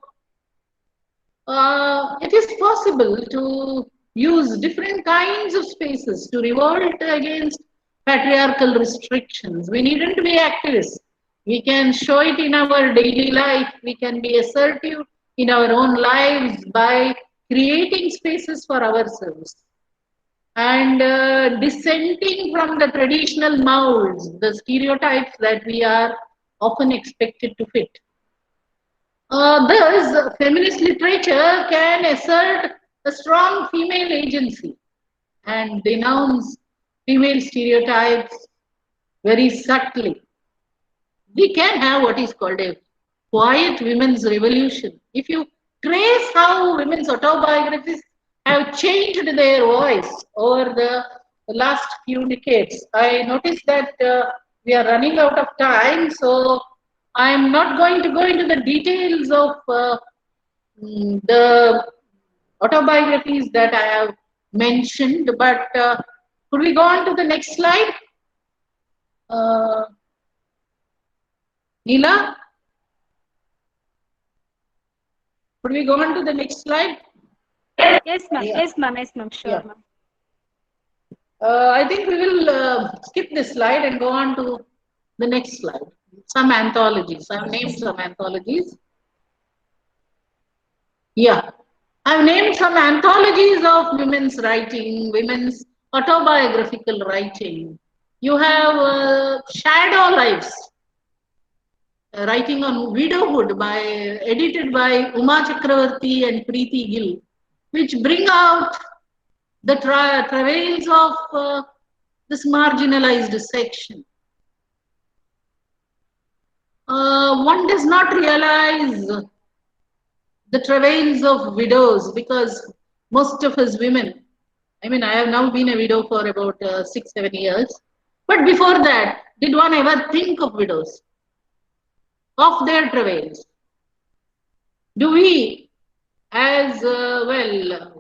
it is possible to use different kinds of spaces to revolt against patriarchal restrictions. We needn't be activists. We can show it in our daily life. We can be assertive in our own lives by creating spaces for ourselves and dissenting from the traditional molds, the stereotypes that we are often expected to fit. Thus, feminist literature can assert a strong female agency and denounce female stereotypes very subtly. We can have what is called a quiet women's revolution. If you trace how women's autobiographies have changed their voice over the last few decades, I noticed that we are running out of time, so I am not going to go into the details of the autobiographies that I have mentioned, but could we go on to the next slide? Neela? Could we go on to the next slide? Yes, ma'am. Yeah. Yes, ma'am. Yes, ma'am. Sure, Yeah. ma'am. I think we will skip this slide and go on to the next slide. Some anthologies. I've named some anthologies. Yeah. I've named some anthologies of women's writing, women's autobiographical writing. You have Shadow Lives, writing on widowhood edited by Uma Chakravarti and Preeti Gill, which bring out the travails of this marginalized section. One does not realize the travails of widows because most of us women, I have now been a widow for about 6-7 years, but before that, did one ever think of widows, of their travails? Do we, as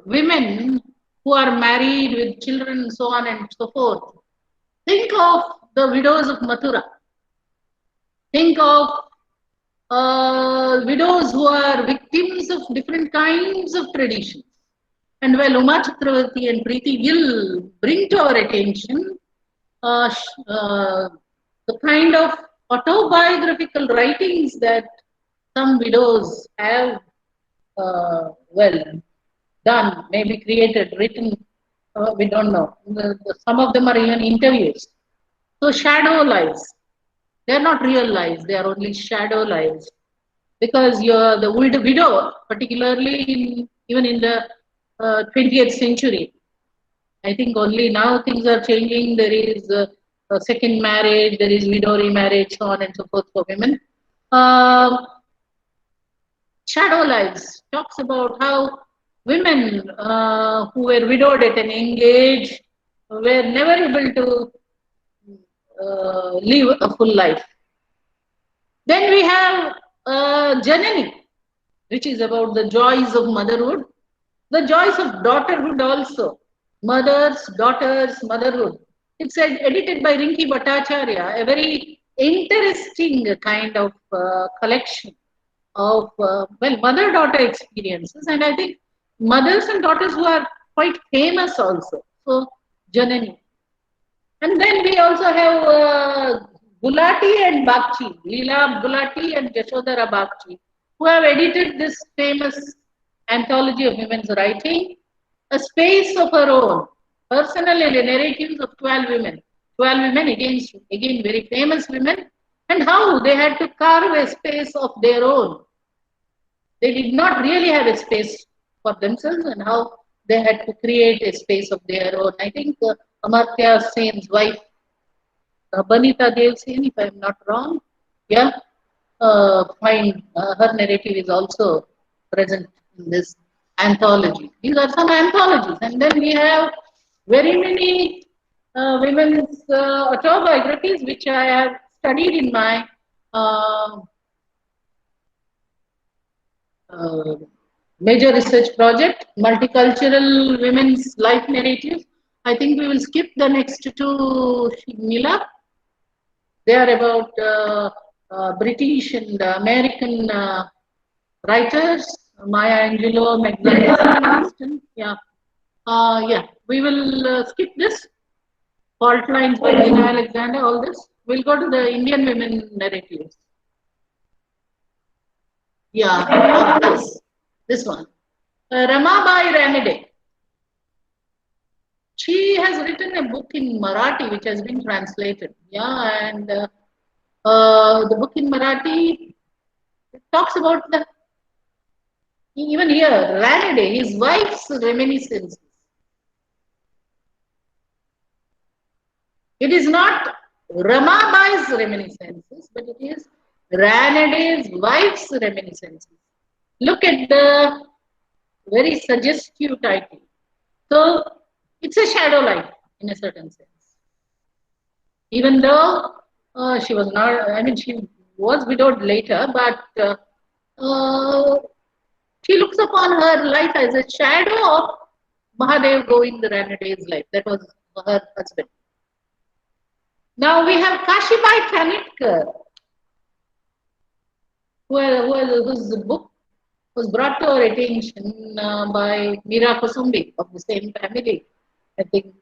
women who are married with children and so on and so forth, think of the widows of Mathura? Think of widows who are victims of different kinds of traditions. And Uma Chakravarti and Preeti Gill bring to our attention the kind of autobiographical writings that some widows have done, maybe created, written, we don't know. Some of them are even interviews. So shadow lives. They are not real lives, they are only shadow lives. Because you're the old widow, particularly even in the 20th century. I think only now things are changing. There is a second marriage, there is widow remarriage, so on and so forth for women. Shadow Lives talks about how women who were widowed at an young age were never able to live a full life. Then we have Janani, which is about the joys of motherhood, the joys of daughterhood also, mothers, daughters, motherhood. It's edited by Rinki Bhattacharya, a very interesting kind of collection of mother-daughter experiences, and I think mothers and daughters who are quite famous also. So Janani. And then we also have Gulati and Bagchi, Leela Gulati and Yashodhara Bagchi, who have edited this famous anthology of women's writing, A Space of Her Own, personal and narratives of 12 women. 12 women, again very famous women, and how they had to carve a space of their own. They did not really have a space for themselves, and how they had to create a space of their own. I think Amartya Sen's wife, Banita Dev Sen, if I am not wrong, yeah, find her narrative is also present in this anthology. These are some anthologies, and then we have very many women's autobiographies which I have studied in my major research project, multicultural women's life narratives. I think we will skip the next two, Neela. They are about British and American writers, Maya Angelou, Magdalene. Yeah. Yeah, we will skip this. Fault Lines by Nina Alexander, all this. We'll go to the Indian women narratives. Yeah, this one. Ramabai Ranade. She has written a book in Marathi which has been translated. Yeah, and the book in Marathi talks about the, even here, Ranade, his wife's reminiscences. It is not Ramabai's reminiscences, but it is Ranade's wife's reminiscences. Look at the very suggestive title. So it's a shadow life in a certain sense. Even though she was not, I mean, she was widowed later, but she looks upon her life as a shadow of Mahadev Govind Ranade's life. That was her husband. Now we have Kashibai Kanitkar, whose book was brought to our attention by Meera Kusumbi of the same family. I think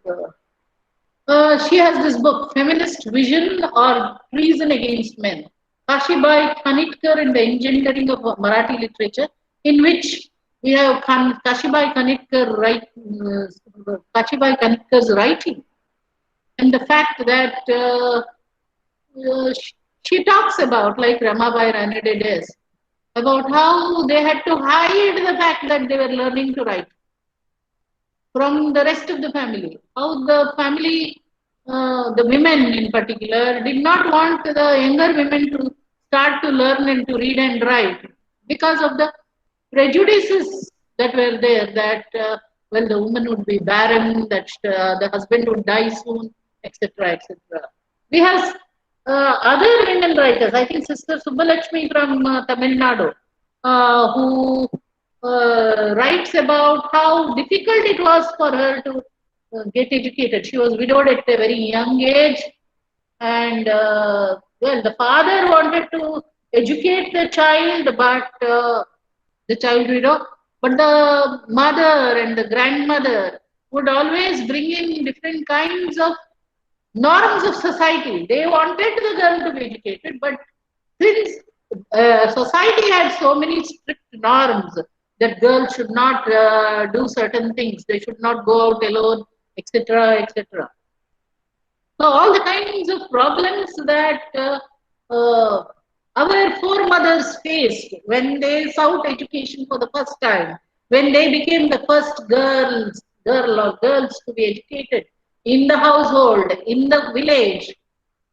she has this book, Feminist Vision or Treason Against Men. Kashibai Kanitkar and the Engendering of Marathi Literature, in which we have Kashibai Kanitkar's writing. And the fact that she talks about, like Ramabai Ranade does, about how they had to hide the fact that they were learning to write from the rest of the family. How the family, the women in particular, did not want the younger women to start to learn and to read and write because of the prejudices that were there, that, well, the woman would be barren, that the husband would die soon, etc., etc. We have other women writers, I think Sister Subbalakshmi from Tamil Nadu, who writes about how difficult it was for her to get educated. She was widowed at a very young age, and well, the father wanted to educate the child, but the child widow, but the mother and the grandmother would always bring in different kinds of norms of society. They wanted the girl to be educated, but since society had so many strict norms that girls should not do certain things, they should not go out alone, etc., etc. So all the kinds of problems that our foremothers faced when they sought education for the first time, when they became the first girls to be educated in the household, in the village,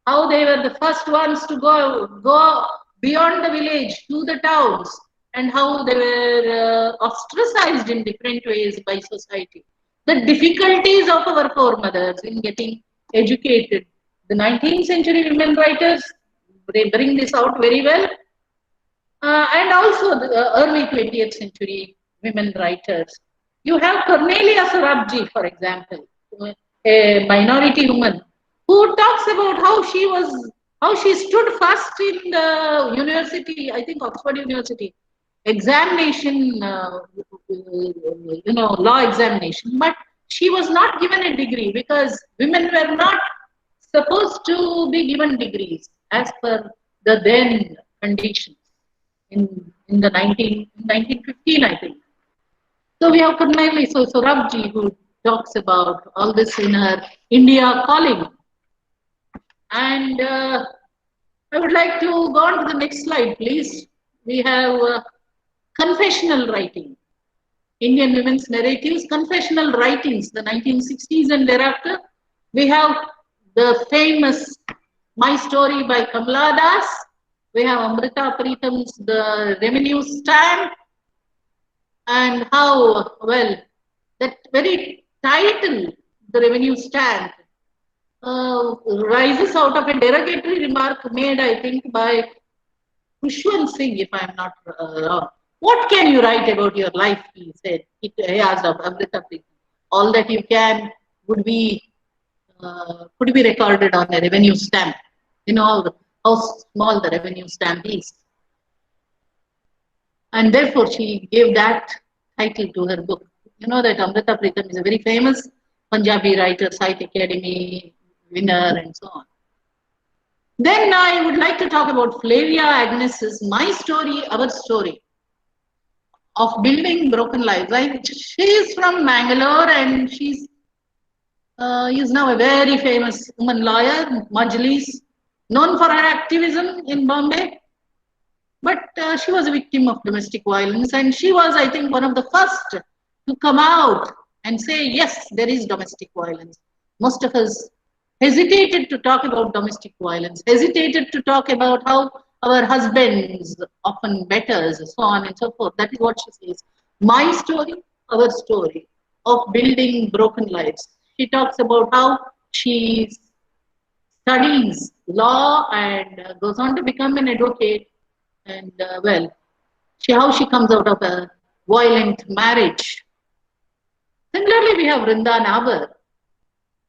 how they were the first ones to go beyond the village to the towns, and how they were ostracized in different ways by society. The difficulties of our foremothers in getting educated. The 19th century women writers, they bring this out very well. And also the early 20th century women writers. You have Cornelia Sorabji, for example, a minority woman, who talks about how she stood first in the university, I think Oxford University, examination, law examination, but she was not given a degree because women were not supposed to be given degrees as per the then conditions in the 1915, I think. So we have Cornelia Sorabji, who talks about all this in her India Calling. And I would like to go on to the next slide, please. We have confessional writing. Indian women's narratives, confessional writings, the 1960s and thereafter. We have the famous My Story by Kamala Das, We have Amrita Pritam's The Revenue Stamp, and how well that very title, The Revenue Stamp, rises out of a derogatory remark made, I think, by Khushwant Singh, if I'm not wrong. What can you write about your life? He said. He asked of Amrita Pritam. All that you can would be could be recorded on a revenue stamp. You know how small the revenue stamp is. And therefore, she gave that title to her book. You know that Amrita Pritam is a very famous Punjabi writer, Sahitya Academy winner, and so on. Then I would like to talk about Flavia Agnes's My Story, Our Story of Building Broken Lives. She is from Mangalore, and she's is now a very famous woman lawyer, Majlis, known for her activism in Bombay. But she was a victim of domestic violence, and she was, I think, one of the first to come out and say, yes, there is domestic violence. Most of us hesitated to talk about domestic violence, hesitated to talk about how our husbands often better us, so on and so forth. That is what she says. My story, our story of building broken lives. She talks about how she studies law and goes on to become an advocate. And well, how she comes out of a violent marriage. Similarly, we have Vrinda Navar.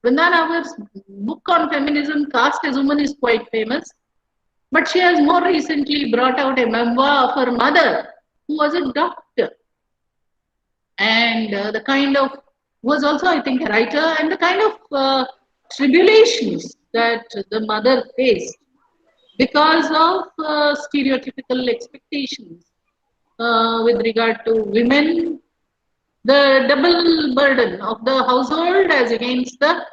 Vrinda Navar's book on feminism, Caste as Woman, is quite famous. But she has more recently brought out a memoir of her mother, who was a doctor. And the kind of, was also, I think, a writer, and the kind of tribulations that the mother faced because of stereotypical expectations with regard to women, the double burden of the household as against the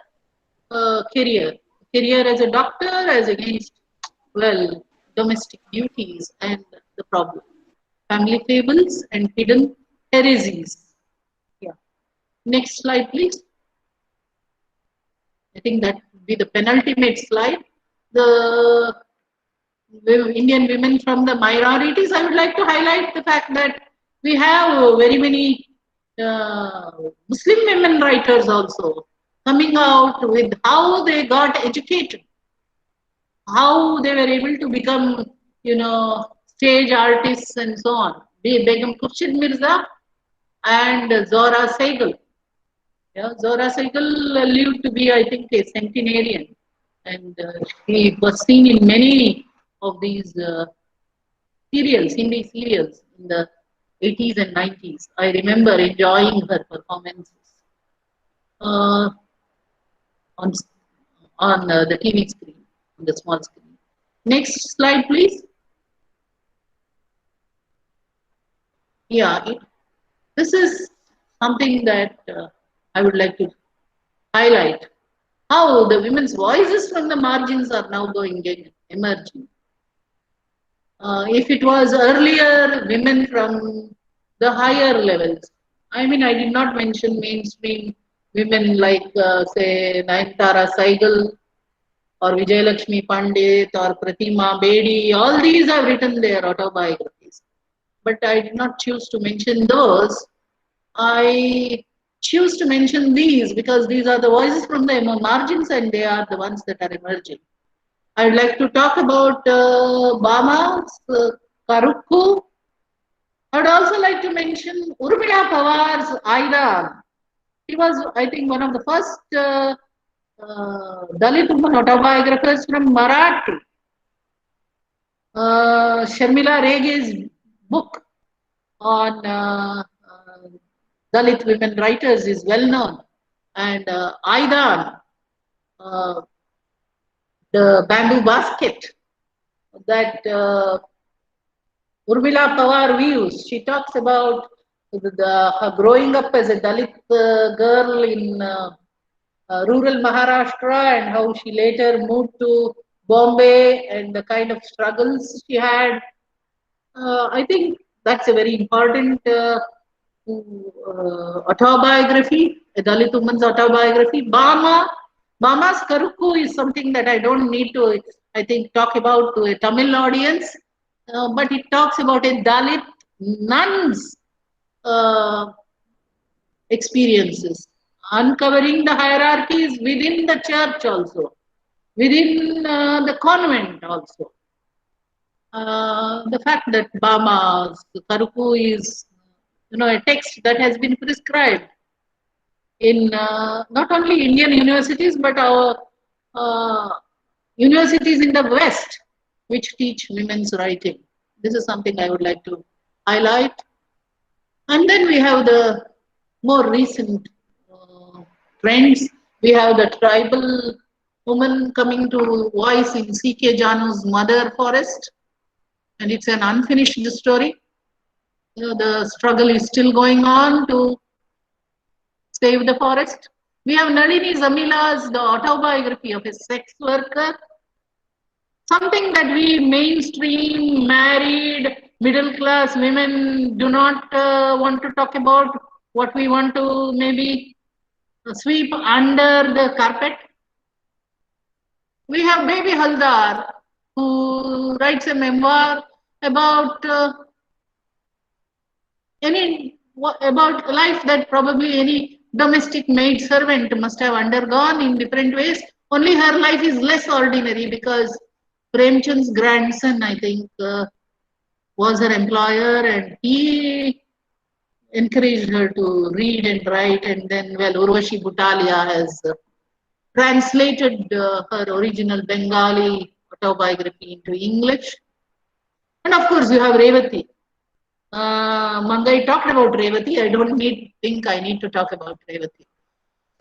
career as a doctor, as against, well, domestic duties and the problem. Family fables and hidden heresies. Yeah. Next slide, please. I think that would be the penultimate slide. The Indian women from the minorities, I would like to highlight the fact that we have very many Muslim women writers also coming out with how they got educated, how they were able to become, stage artists and so on. Begum Khurshid Mirza and Zora Sehgal. Yeah, Zora Sehgal lived to be, I think, a centenarian, and she was seen in many of these serials, Hindi serials in the 80s and 90s. I remember enjoying her performances on the TV screen, on the small screen. Next slide, please. Yeah, this is something that I would like to highlight. How the women's voices from the margins are now emerging. If it was earlier women from the higher levels, I mean, I did not mention mainstream women like, say, Nayanthara Saigal or Vijayalakshmi Pandit or Pratima Bedi. All these have written their autobiographies. But I did not choose to mention those. I choose to mention these because these are the voices from the margins, and they are the ones that are emerging. I would like to talk about Bama's Karukku. I would also like to mention Urmila Pawar's Aida. She was, I think, one of the first Dalit woman autobiographers from Marathi. Sharmila Rege's book on Dalit women writers is well known. And Aidan, the bamboo basket that Urmila Pawar views. She talks about her growing up as a Dalit girl in rural Maharashtra and how she later moved to Bombay and the kind of struggles she had. I think that's a very important autobiography, a Dalit woman's autobiography. Bama's Karukku is something that I don't need to I think, talk about to a Tamil audience, but it talks about a Dalit nun's experiences, uncovering the hierarchies within the church also, within the convent also. The fact that Bama's Karuku is, a text that has been prescribed in not only Indian universities but our universities in the West, which teach women's writing. This is something I would like to highlight. And then we have the more recent trends. We have the tribal woman coming to voice in C.K. Janu's Mother Forest, and it's an unfinished story. The struggle is still going on to save the forest. We have Nalini Zamila's The Autobiography of a Sex Worker, something that we mainstream, married, middle class women do not want to talk about, what we want to maybe sweep under the carpet. We have Baby Haldar, who writes a memoir about about life that probably any domestic maid servant must have undergone in different ways. Only her life is less ordinary because Premchand's grandson, I think, was her employer, and he encouraged her to read and write. And then, well, Urvashi Butalia has translated her original Bengali autobiography into English. And of course, you have Revati. Mangai talked about Revati. I don't think I need to talk about Revati.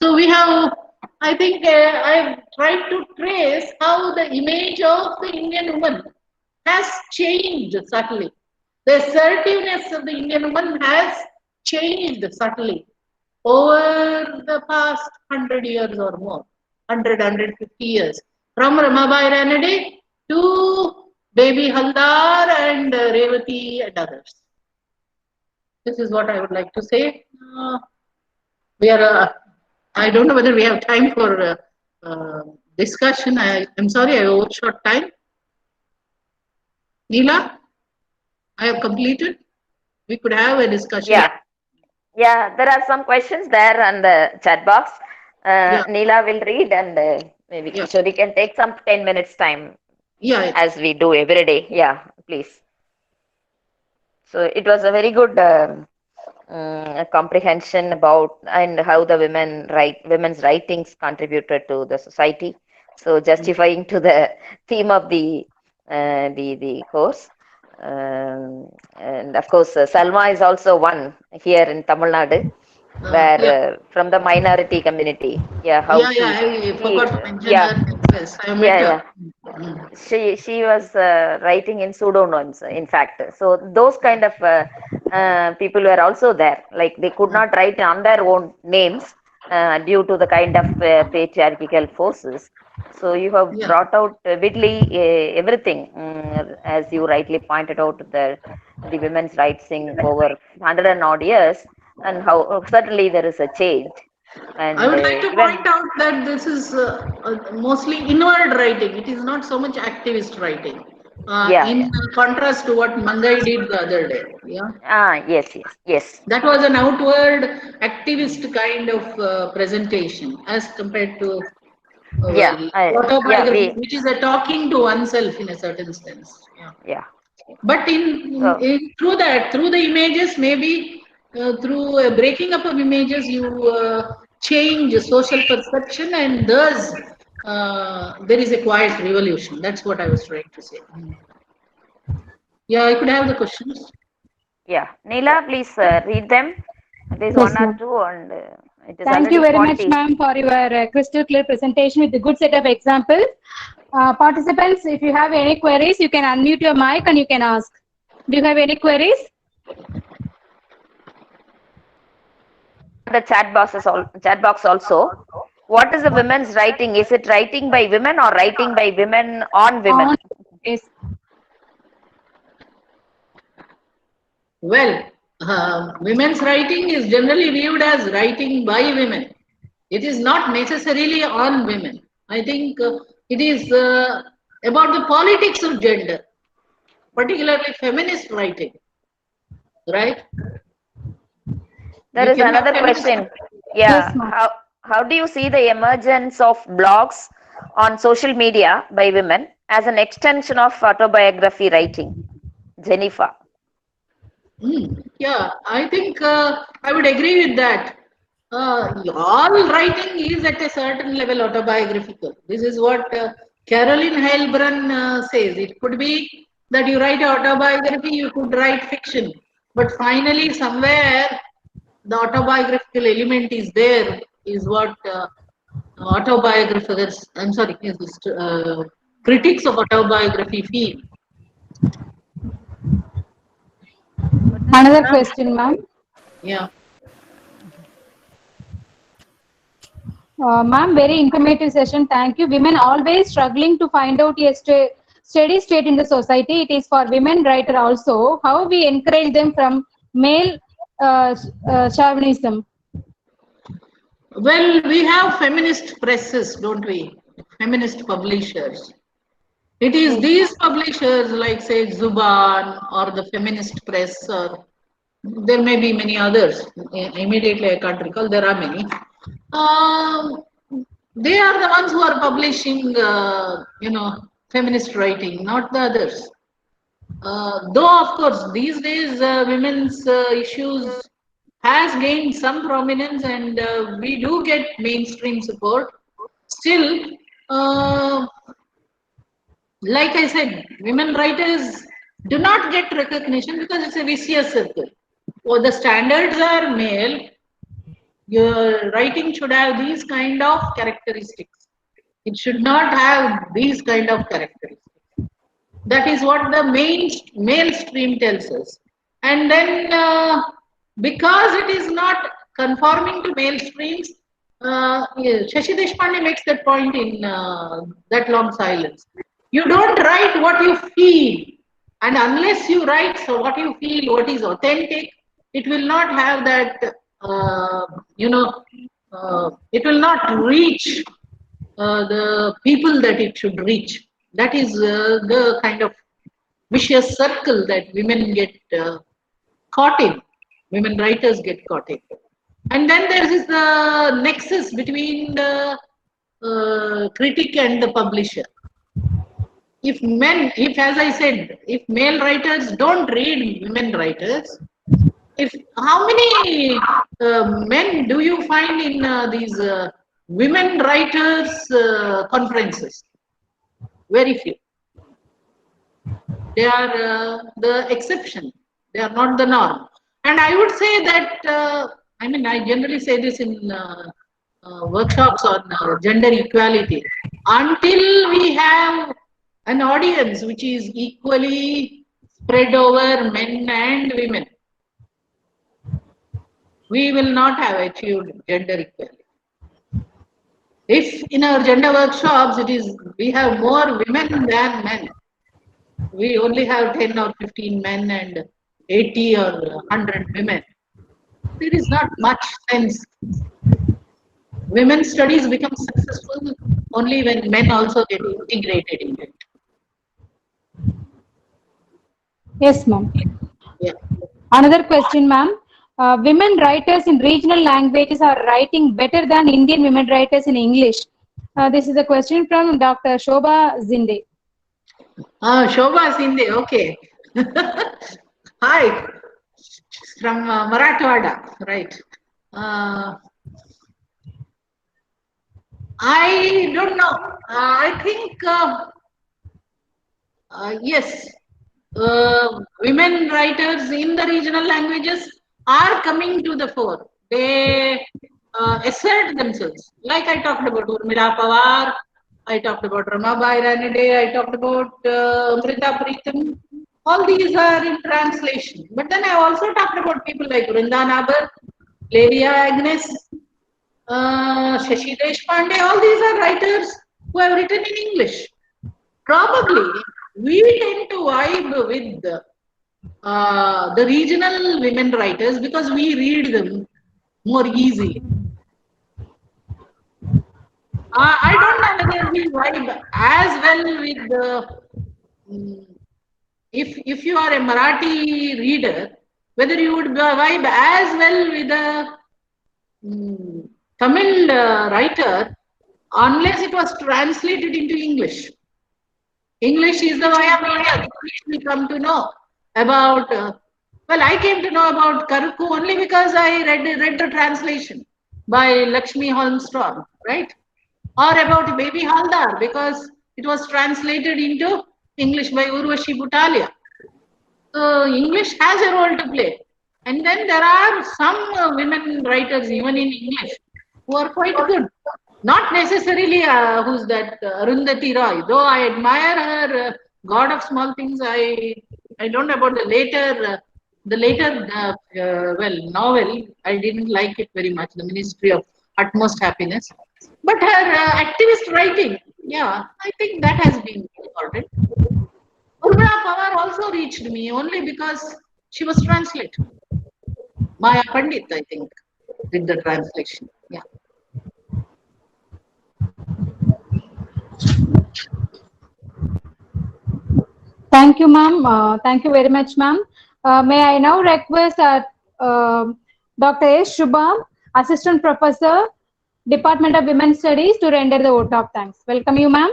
So we have, I think I've tried to trace how the image of the Indian woman has changed subtly. The assertiveness of the Indian woman has changed subtly over the past 100 years or more, 150 years. From Ramabai Ranade to Baby Haldar and Revati and others. This is what I would like to say. We are, I don't know whether we have time for discussion. I'm sorry, I overshot time. Neela, I have completed. We could have a discussion. Yeah, there are some questions there on the chat box. Neela will read, and maybe Kishori can take some 10 minutes time. As we do every day. Yeah, please. So it was a very good comprehension about and how the women's writings contributed to the society. So justifying to the theme of the course. And of course, Salma is also one here in Tamil Nadu, where from the minority community. I forgot to mention her. She was writing in pseudonyms, in fact. So those kind of people were also there. Like they could not write on their own names due to the kind of patriarchal forces. So you have brought out vividly everything, as you rightly pointed out, the women's rights in over 100 and odd years, and how certainly there is a change. And I would like to point out that this is mostly inward writing. It is not so much activist writing. In contrast to what Mangai did the other day. Yes. That was an outward activist kind of presentation as compared to autobiography, which is a talking to oneself in a certain sense. But through the images, maybe through a breaking up of images, you change social perception, and thus there is a quiet revolution. That's what I was trying to say. I could have the questions. Neela, please read them. There's one or two, and it is Thank you very much, ma'am, for your crystal clear presentation with a good set of examples. Participants, if you have any queries, you can unmute your mic and you can ask. Do you have any queries? The chat box also. What is the women's writing? Is it writing by women or writing by women on women? Yes. Well, women's writing is generally viewed as writing by women. It is not necessarily on women. I think it is a about the politics of gender, particularly feminist writing, right? There We is can have another feminist. question. Yes, Yeah, ma'am. how do you see the emergence of blogs on social media by women as an extension of autobiography writing? Jennifer. Yeah, I think I would agree with that. All writing is at a certain level autobiographical. This is what Caroline Heilbronn says. It could be that you write autobiography, you could write fiction, but finally, somewhere the autobiographical element is there, is what autobiographers, I'm sorry, is this, critics of autobiography feel. Another question, ma'am. Yeah. Ma'am, very informative session. Thank you. Women always struggling to find out a steady state in the society. It is for women writer also. How we encourage them from male chauvinism? Well, we have feminist presses, don't we? Feminist publishers. It is these publishers like, say, Zuban or the Feminist Press, or there may be many others. Immediately, I can't recall. There are many. Um, they are the ones who are publishing, feminist writing, not the others. Though, of course, these days women's issues has gained some prominence, and we do get mainstream support. Still, uh, like I said, women writers do not get recognition because it's a vicious circle. Or the standards are male. Your writing should have these kind of characteristics. It should not have these kind of characteristics. That is what the main male stream tells us. And then, because it is not conforming to male streams, yeah, Shashi Deshpande makes that point in That Long Silence. You don't write what you feel, and unless you write so what you feel, what is authentic, it will not have that. It will not reach the people that it should reach. That is the kind of vicious circle that women get caught in, women writers get caught in. And then there is the nexus between the critic and the publisher. If as I said, if male writers don't read women writers, if how many men do you find in these women writers conferences? Very few. They are the exception. They are not the norm. And I would say that, I generally say this in workshops on gender equality. Until we have an audience which is equally spread over men and women, we will not have achieved gender equality. If in our gender workshops we have more women than men, we only have 10 or 15 men and 80 or 100 women. There is not much sense. Women's studies become successful only when men also get integrated in it. Yes, ma'am. Yeah. Another question, ma'am. Women writers in regional languages are writing better than Indian women writers in English. This is a question from Dr. Shobha Zinde. Shobha Sinde, okay. Hi, from Marathwada, right. I don't know. I think, yes, women writers in the regional languages are coming to the fore. They assert themselves. Like I talked about Urmila Pawar, I talked about Ramabai Ranade, I talked about Amrita Preetham. All these are in translation. But then I also talked about people like Vrinda Nabar, Leria Agnes, Shashi Deshpande. All these are writers who have written in English. Probably we tend to vibe with the regional women writers because we read them more easily. I don't know whether we vibe as well with the. If you are a Marathi reader, whether you would vibe as well with a Tamil writer, unless it was translated into English. English is the via media which we come to know about. Well, I came to know about Karukku only because I read the translation by Lakshmi Holmstrom, right? Or about Baby Haldar because it was translated into English by Urvashi Butalia. So English has a role to play. And then there are some women writers, even in English, who are quite good. Not necessarily who's that Arundhati Roy, though I admire her God of Small Things. I don't know about the later novel. I didn't like it very much. The Ministry of Utmost Happiness, but her activist writing, yeah, I think that has been important. Urmila Pawar also reached me only because she was translated. Maya Pandit, I think, did the translation. Yeah. Thank you, ma'am. Thank you very much, ma'am. May I now request Dr. S. Shubham, Assistant Professor, Department of Women's Studies, to render the vote of thanks. Welcome you, ma'am.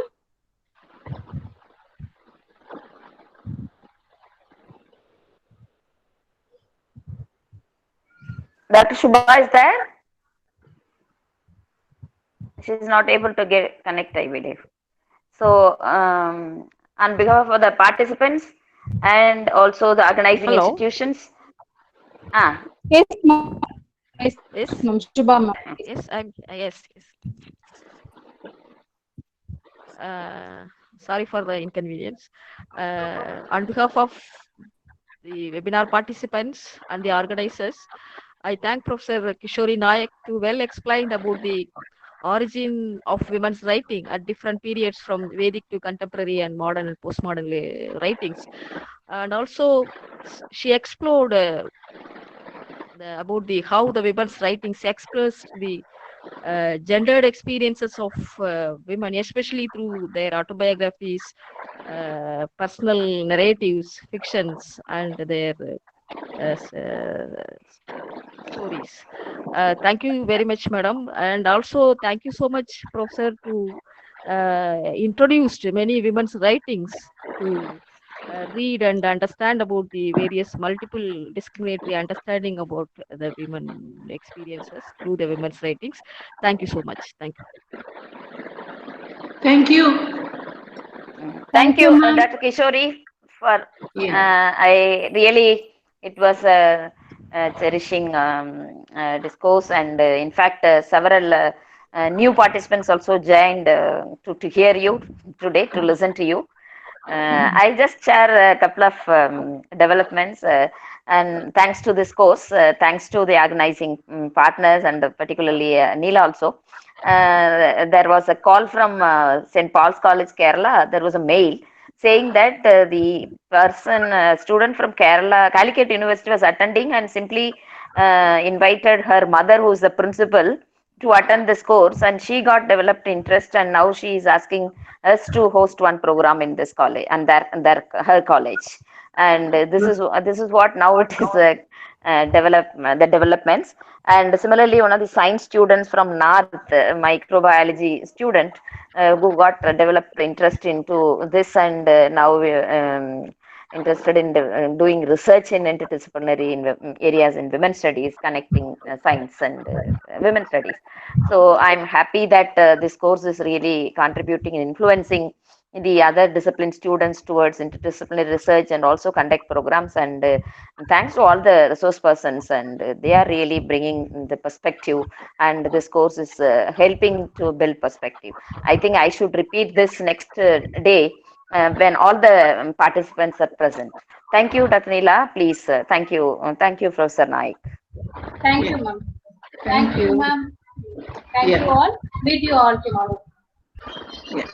Dr. Shubha is there? She is not able to get connect, I believe. So, on behalf of the participants and also the organizing Hello. institutions. Yes, ma'am. Yes, Yes. ma'am. Shubha, ma'am. Yes, yes. Sorry for the inconvenience. On behalf of the webinar participants and the organizers, I thank Professor Kishori Nayak to well explain about the origin of women's writing at different periods from Vedic to contemporary and modern and postmodern writings. And also she explored about how the women's writings expressed the gendered experiences of women, especially through their autobiographies, personal narratives, fictions, and their stories. Thank you very much, madam, and also thank you so much, professor, to introduced many women's writings to read and understand about the various multiple discriminatory understanding about the women experiences through the women's writings. Thank you so much. Thank you. Thank you. Thank you, ma'am. Dr. Kishori, for Yeah. I really, it was a cherishing discourse, and in fact several new participants also joined to hear you today, to listen to you. I just share a couple of developments, and thanks to this course, thanks to the organizing partners, and particularly Neela also. There was a call from St. Paul's College, Kerala. There was a mail saying that the person, student from Kerala, Calicut University, was attending and simply invited her mother, who is the principal, to attend this course, and she got developed interest, and now she is asking us to host one program in this college and her college. And this is what now it is the developments. And similarly, one of the science students from North, microbiology student, who got developed interest into this, and now interested in doing research in interdisciplinary areas in women's studies, connecting science and women's studies. So I'm happy that this course is really contributing and influencing the other discipline students towards interdisciplinary research and also conduct programs. And thanks to all the resource persons, and they are really bringing the perspective, and this course is helping to build perspective. I think I should repeat this next day when all the participants are present. Thank you, Dr. Neela. Please, thank you, Professor Naik. Thank you, ma'am. Thank you, ma'am. Thank you all. Meet you all tomorrow. Yeah.